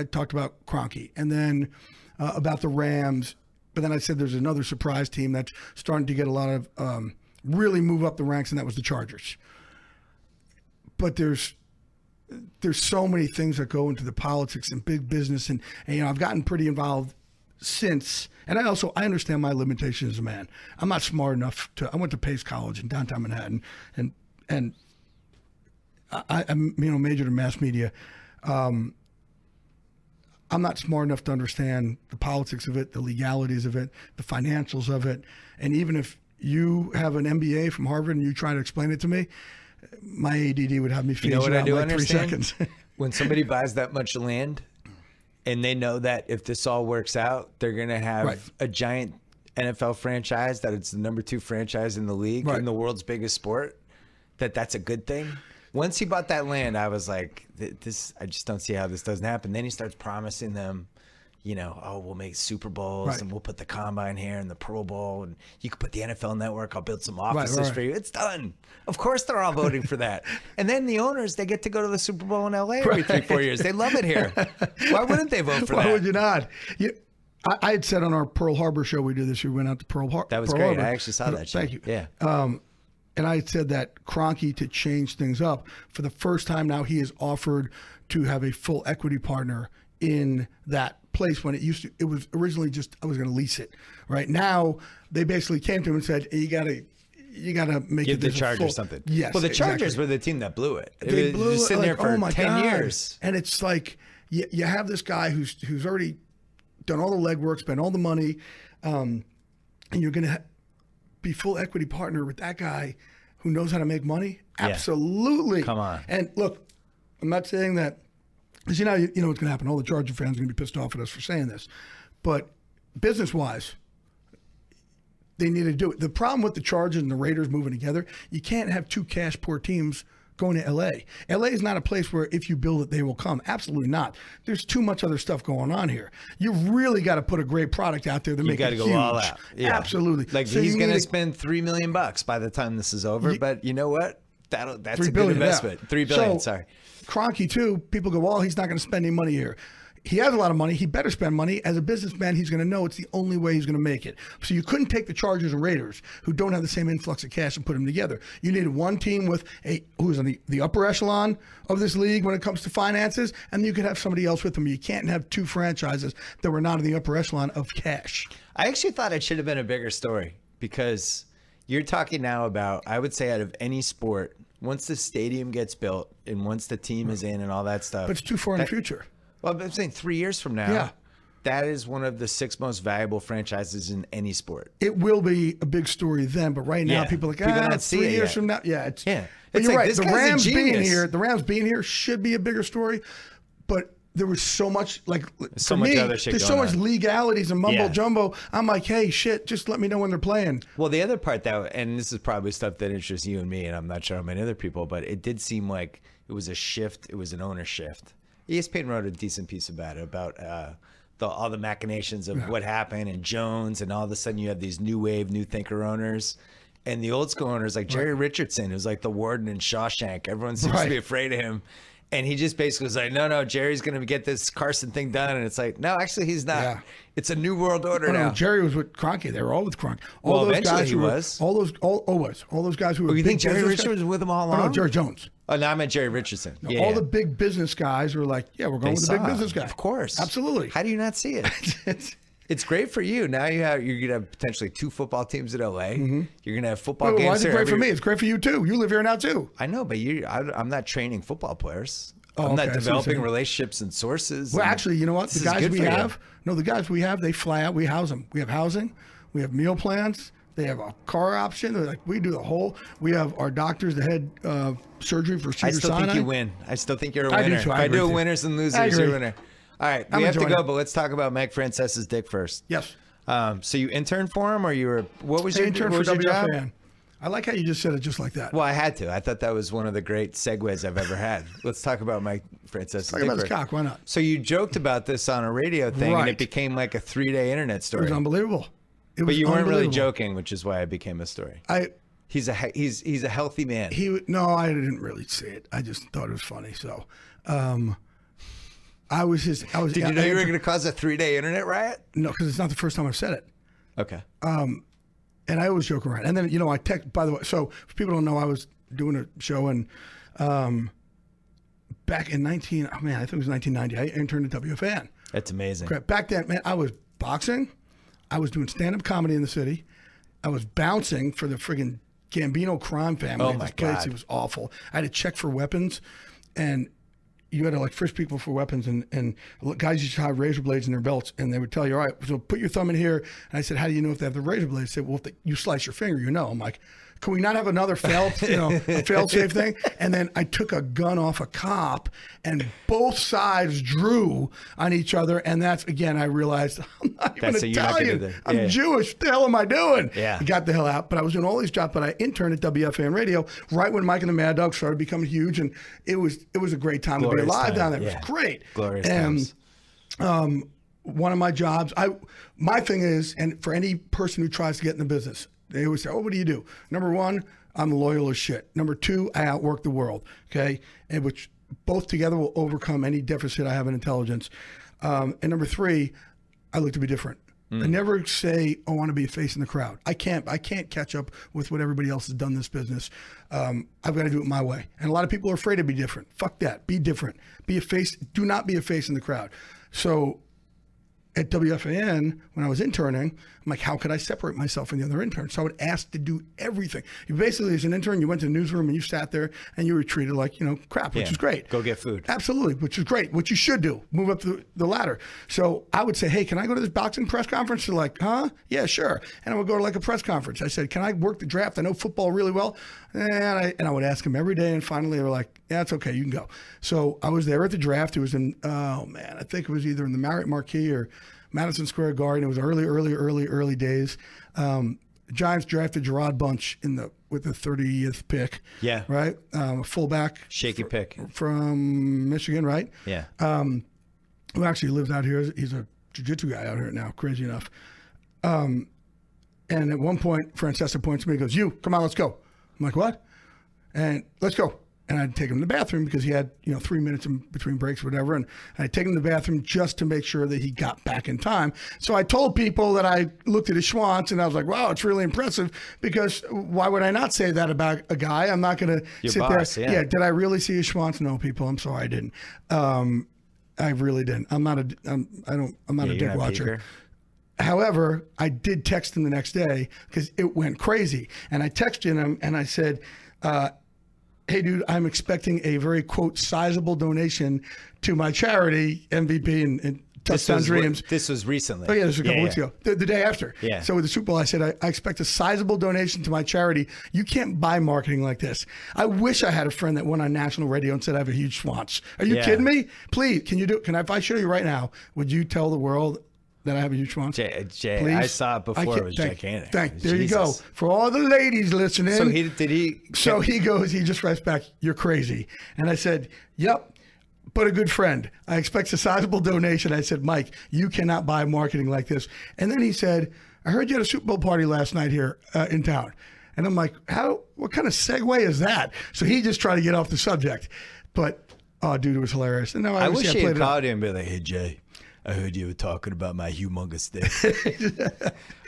talked about Gronk and then about the Rams. But then I said there's another surprise team that's starting to get a lot of really move up the ranks, and that was the Chargers. But there's so many things that go into the politics and big business, and I've gotten pretty involved since. And I understand my limitations as a man. I'm not smart enough I went to Pace College in downtown Manhattan, and I majored in mass media. I'm not smart enough to understand the politics of it, the legalities of it, the financials of it. And even if you have an MBA from Harvard and you try to explain it to me, my ADD would have me finish what it I out do in like 3 understand? seconds. When somebody buys that much land and they know that if this all works out, they're going to have a giant NFL franchise, that it's the #2 franchise in the league, in the world's biggest sport, that's a good thing. Once he bought that land, I was like, I just don't see how this doesn't happen. Then he starts promising them, you know, oh, we'll make Super Bowls and we'll put the Combine here and the Pro Bowl, and you can put the NFL Network. I'll build some offices for you. It's done. Of course they're all voting for that. And then the owners, they get to go to the Super Bowl in LA every 3-4 years. They love it here. Why wouldn't they vote for that? Why would you not? I had said on our Pearl Harbor show we did this year, we went out to Pearl Harbor. That was great. I actually saw that show. Thank you. Yeah. And I said that Gronk, to change things up, for the first time now, he has offered to have a full equity partner in that place. When it was originally just, I was going to lease it. Right now, they basically came to him and said, you got to make Give it the Chargers something. Yes. Well, the Chargers were the team that blew it. They blew it. Sitting there for 10 years. And it's like, you have this guy who's already done all the legwork, spent all the money, and you're going to be full equity partner with that guy who knows how to make money? Absolutely. Come on. And look, I'm not saying that, because you know what's going to happen. All the Charger fans are going to be pissed off at us for saying this. But business-wise, they need to do it. The problem with the Chargers and the Raiders moving together, you can't have two cash-poor teams going to L.A. L.A. is not a place where if you build it, they will come. Absolutely not. There's too much other stuff going on here. You've really got to put a great product out there to make it huge. You got to go all out. Yeah. Absolutely. Like, so he's going to spend $3 million by the time this is over, but you know what? That's a good investment. Yeah. $3 billion, sorry. Kroenke, too, people go, well, he's not going to spend any money here. He has a lot of money. He better spend money. As a businessman, he's going to know it's the only way he's going to make it. So you couldn't take the Chargers and Raiders, who don't have the same influx of cash, and put them together. You needed one team with who's on the upper echelon of this league when it comes to finances, and you could have somebody else with them. You can't have two franchises that were not in the upper echelon of cash. I actually thought it should have been a bigger story, because you're talking now about, I would say, out of any sport, once the stadium gets built and once the team is in and all that stuff. But it's too far in the future. Well, I'm saying 3 years from now, that is one of the 6 most valuable franchises in any sport. It will be a big story then, but right now people are like, 3 years from now. Yeah, it's But it's you're like, right. The Rams being here should be a bigger story, but there was so much, like, for me, there's so much legalities and mumbo jumbo. I'm like, hey, shit, just let me know when they're playing. Well, the other part that, and this is probably stuff that interests you and me, and I'm not sure how many other people, but it did seem like it was a shift. It was an owner shift. ESPN wrote a decent piece about it, about all the machinations of what happened and Jones, and all of a sudden you have these new wave, new thinker owners. And the old school owners like Jerry Richardson, who's like the warden in Shawshank. Everyone seems to be afraid of him. And he just basically was like, no, Jerry's going to get this Carson thing done. And it's like, no, actually, he's not. Yeah. It's a new world order now. No, Jerry was with Kroenke. They were all with Kroenke. All those guys he was. All those guys who were. You think Jerry Richardson was with them all along? Oh, no, Jerry Jones. Oh, no, I meant Jerry Richardson. No, all the big business guys were like, we're going with the big business guy. Of course. Absolutely. How do you not see it? It's great for you. Now you're going to have potentially 2 football teams at LA. You're going to have football games. Why is it great for me? It's great for you too. You live here now too. I know, but I'm not training football players. I'm not developing relationships and sources. Well, actually, you know what? The guys we have, they fly out. We house them. We have housing. We have meal plans. They have a car option. They're like, we do the whole. We have our doctors, the head surgery for Cedar-Sinai. I still think you win. I still think you're a winner. If I do winners and losers, you're a winner. All right, we have to go, but let's talk about Mike Francesa's dick first. Yes. So you interned for him, or you were? What was your intern for job? WFAN? I like how you just said it just like that. Well, I had to. I thought that was one of the great segues I've ever had. Let's talk about Mike Francesa's dick. Talk about his cock. Why not? So you joked about this on a radio thing, and it became like a 3-day internet story. It was unbelievable. But you weren't really joking, which is why it became a story. He's a healthy man. No, I didn't really say it. I just thought it was funny. So, Did you know you were going to cause a 3-day internet riot? No, because it's not the first time I've said it. Okay. And I always joke around. And then I by the way. So if people don't know, I was doing a show and back in I think it was 1990. I interned at WFAN. That's amazing. Back then, man, I was boxing. I was doing stand-up comedy in the city. I was bouncing for the friggin' Gambino crime family. Oh, my God. It was awful. I had to check for weapons, and you had to frisk people for weapons, and guys used to have razor blades in their belts, and they would tell you, all right, so put your thumb in here. And I said, how do you know if they have the razor blades? They said, well, if you slice your finger, I'm like, can we not have another a fail-safe thing? And then I took a gun off a cop, and both sides drew on each other. And that's, again, I realized I'm not even Italian. I'm Jewish. What the hell am I doing? Yeah. I got the hell out. But I was doing all these jobs. But I interned at WFAN Radio right when Mike and the Mad Dog started becoming huge. And it was a great time to be alive down there. It was great. Glorious times. one of my jobs, my thing is, and for any person who tries to get in the business, they always say, oh, what do you do? Number one, I'm loyal as shit. Number two, I outwork the world, okay? And which both together will overcome any deficit I have in intelligence. And number three, I look to be different. I never say, I want to be a face in the crowd. I can't catch up with what everybody else has done in this business. I've got to do it my way. And a lot of people are afraid to be different. Fuck that. Be different. Be a face. Do not be a face in the crowd. So at WFAN, when I was interning, I'm like, how could I separate myself from the other interns? So I would ask to do everything. You basically, as an intern, you went to the newsroom and you sat there and you were treated like, crap, which is great. Go get food. Absolutely, which is great, which you should do. Move up the ladder. So I would say, hey, can I go to this boxing press conference? They're like, huh? Yeah, sure. And I would go to like a press conference. I said, can I work the draft? I know football really well. And I would ask them every day. And finally, they were like, yeah, it's okay. You can go. So I was there at the draft. It was in, I think it was either in the Marriott Marquis or Madison Square Garden. It was early days. Giants drafted Gerard Bunch with the 30th pick. Yeah. Right? A fullback. Shaky pick. From Michigan, right? Yeah. Who actually lives out here. He's a jiu-jitsu guy out here now, crazy enough. And at one point, Francesa points to me and goes, you, come on, let's go. I'm like, what? And let's go. And I'd take him to the bathroom because he had, 3 minutes in between breaks or whatever. And I'd take him to the bathroom just to make sure that he got back in time. So I told people that I looked at his schwanz and I was like, wow, it's really impressive, because why would I not say that about a guy? I'm not going to sit boss, there. Yeah. Did I really see his schwanz? No, people. I'm sorry, I didn't. I really didn't. I'm not a dick watcher. However, I did text him the next day because it went crazy. And I texted him and I said, hey, dude, I'm expecting a very, quote, sizable donation to my charity, MVP and Touchdown Dreams. This was recently. Oh, yeah, this was a couple weeks ago. The day after. Yeah. So with the Super Bowl, I said, I expect a sizable donation to my charity. You can't buy marketing like this. I wish I had a friend that went on national radio and said I have a huge schwanz. Are you kidding me? Please, can you do it? If I show you right now, would you tell the world that I have a huge schwanz? Jay, please? I saw it before. It was gigantic. There you go. For all the ladies listening. So he just writes back, you're crazy. And I said, yep, but a good friend. I expect a sizable donation. I said, Mike, you cannot buy marketing like this. And then he said, I heard you had a Super Bowl party last night here in town. And I'm like, what kind of segue is that? So he just tried to get off the subject. But, oh, dude, it was hilarious. And I wish he had called him and be like, hey, Jay, I heard you were talking about my humongous dick.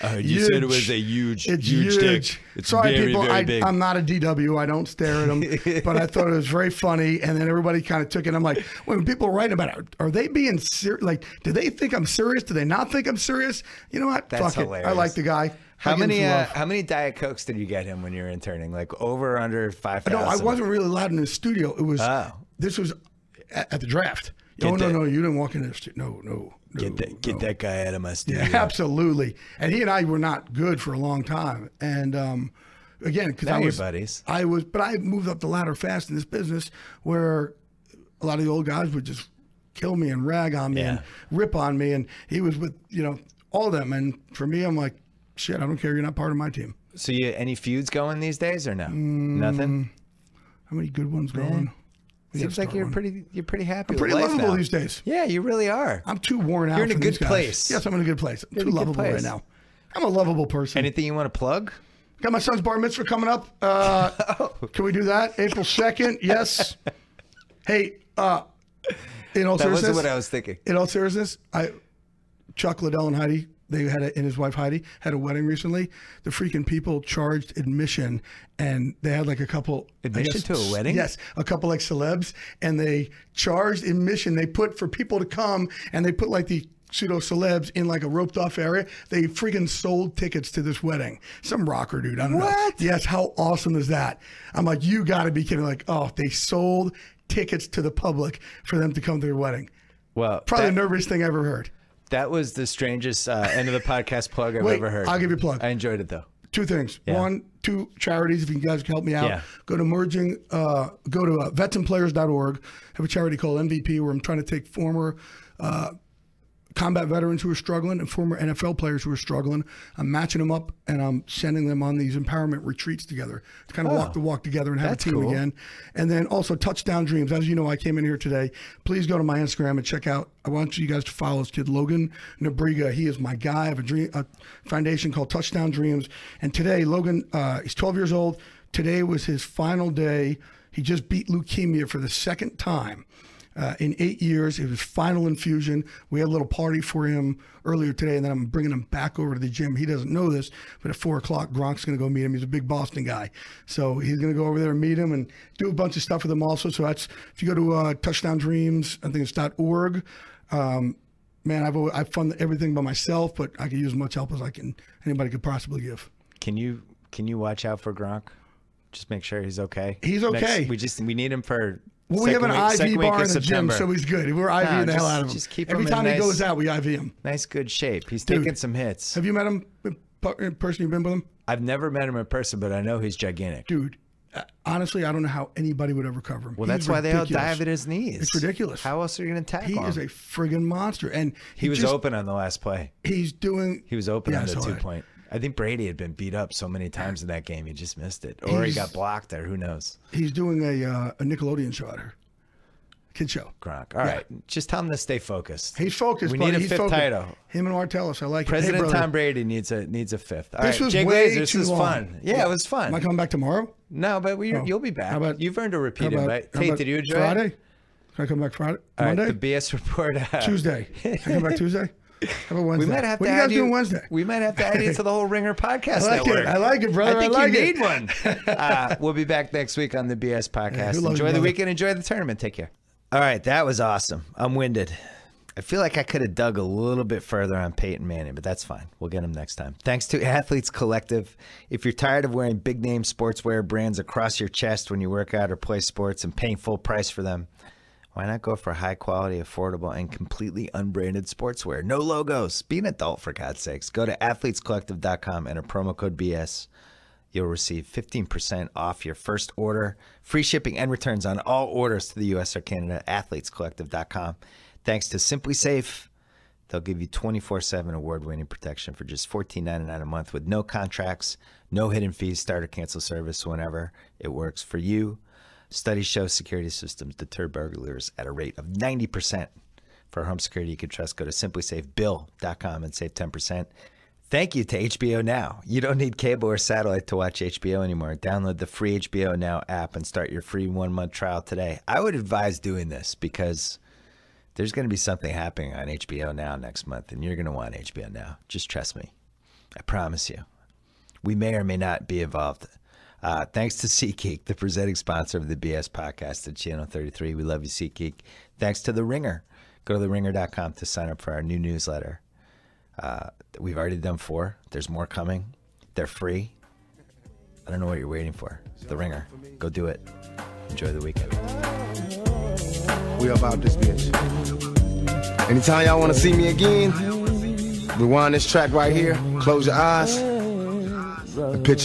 I heard you said it was a huge dick. It's sorry, very, people. very big. I'm not a DW. I don't stare at them. But I thought it was very funny. And then everybody kind of took it. I'm like, when people write about it, are they being serious? Like, do they think I'm serious? Do they not think I'm serious? You know what? That's Fuck hilarious. it. I like the guy. How many Diet Cokes did you get him when you were interning? Like over or under 5,000? No, I wasn't really allowed in the studio. It was. This was at the draft. No, you didn't walk in the studio. No. Get that guy out of my studio. Yeah, absolutely. And he and I were not good for a long time. And again, because I was buddies. But I moved up the ladder fast in this business where a lot of the old guys would just kill me and rag on me and rip on me. And he was with all of them. And for me, I'm like, shit, I don't care. You're not part of my team. So any feuds going these days or no? Nothing. How many good ones going? Seems like you're pretty happy. I'm pretty lovable these days. Yeah, you really are. I'm too worn out. You're in a good place. Yes, I'm in a good place. I'm too lovable right now. I'm a lovable person. Anything you want to plug? Got my son's bar mitzvah coming up. Can we do that? April 2nd. Yes. Hey, in all seriousness. That wasn't what I was thinking. In all seriousness, Chuck Liddell and Heidi, and his wife Heidi had a wedding recently. The freaking people charged admission, and they had like a couple admission to a wedding. Yes, a couple like celebs, and they charged admission. They put for people to come, and they put like the pseudo celebs in like a roped off area. They freaking sold tickets to this wedding. Some rocker dude. I don't know. Yes, how awesome is that? I'm like, you got to be kidding! Like, oh, they sold tickets to the public for them to come to their wedding. Well, probably the nervous thing I ever heard. That was the strangest end of the podcast plug I've ever heard. I'll give you a plug. I enjoyed it, though. Two things. Yeah. Two charities, if you guys can help me out. Yeah. Go to veteranplayers.org. I have a charity called MVP where I'm trying to take former combat veterans who are struggling and former NFL players who are struggling. I'm matching them up, and I'm sending them on these empowerment retreats together to kind of walk the walk together and have a team again. And then also Touchdown Dreams. As you know, I came in here today. Please go to my Instagram and check out. I want you guys to follow this kid, Logan Nabriga. He is my guy. I have a foundation called Touchdown Dreams. And today, Logan, he's 12 years old. Today was his final day. He just beat leukemia for the second time. In 8 years. It was final infusion. We had a little party for him earlier today, and then I'm bringing him back over to the gym. He doesn't know this, but at 4 o'clock, Gronk's going to go meet him. He's a big Boston guy. So he's going to go over there and meet him and do a bunch of stuff with him also. So that's, if you go to Touchdown Dreams, I think it's .org. Man, I've funded everything by myself, but I could use as much help as anybody could possibly give. Can you watch out for Gronk? Just make sure he's okay. He's okay. We need him for... Well, we have an IV bar in the gym, so he's good. We're IVing the hell out of him. Just keep Every him time in he goes out, we IV him. Nice, good shape. He's taking some hits. Have you met him in person? You've been with him? I've never met him in person, but I know he's gigantic. Dude, honestly, I don't know how anybody would ever cover him. Well, that's why they all dive at his knees. It's ridiculous. How else are you going to tackle him? He is a friggin' monster. And he was open on the last play. He was open on the 2-point. I think Brady had been beat up so many times in that game, he just missed it. Or he got blocked there. Who knows? He's doing a Nickelodeon show out here. Kid show. Gronk. All right. Just tell him to stay focused. He's focused. We need a fifth title. Him and Martellus. I like President it. Hey, Tom Brady needs a fifth. All this right. was Jay way Glazer, this too was long. fun. Yeah, it was fun. Am I coming back tomorrow? No, but you'll be back. You've earned a repeat invite. Tate, did you enjoy Friday? it? Can I come back Friday? All Monday? Right, the BS report. Tuesday. Can I come back Tuesday? How about Wednesday? We might have what to are you guys add doing Wednesday? We might have to add you to the whole Ringer podcast network. I like it, brother. I think like you need one. We'll be back next week on the BS podcast. Enjoy the weekend. Enjoy the tournament. Take care. All right, that was awesome. I'm winded. I feel like I could have dug a little bit further on Peyton Manning, but that's fine. We'll get him next time. Thanks to Athletes Collective. If you're tired of wearing big-name sportswear brands across your chest when you work out or play sports and paying full price for them, why not go for high-quality, affordable, and completely unbranded sportswear? No logos. Be an adult, for God's sakes. Go to athletescollective.com and enter promo code BS. You'll receive 15% off your first order, free shipping and returns on all orders to the U.S. or Canada at athletescollective.com. Thanks to Simply Safe, they'll give you 24/7 award-winning protection for just $14.99 a month with no contracts, no hidden fees, start or cancel service whenever it works for you. Studies show security systems deter burglars at a rate of 90%. For home security you can trust, go to simplysafebill.com and save 10%. Thank you to HBO Now. You don't need cable or satellite to watch HBO anymore. Download the free HBO Now app and start your free 1-month trial today. I would advise doing this because there's going to be something happening on HBO Now next month, and you're going to want HBO Now. Just trust me. I promise you. We may or may not be involved. Thanks to SeatGeek, the presenting sponsor of the BS podcast at Channel 33. We love you, SeatGeek. Thanks to The Ringer. Go to theringer.com to sign up for our new newsletter. We've already done 4. There's more coming. They're free. I don't know what you're waiting for. The Ringer. Go do it. Enjoy the weekend. We about this bitch. Anytime y'all want to see me again, rewind this track right here. Close your eyes. The picture.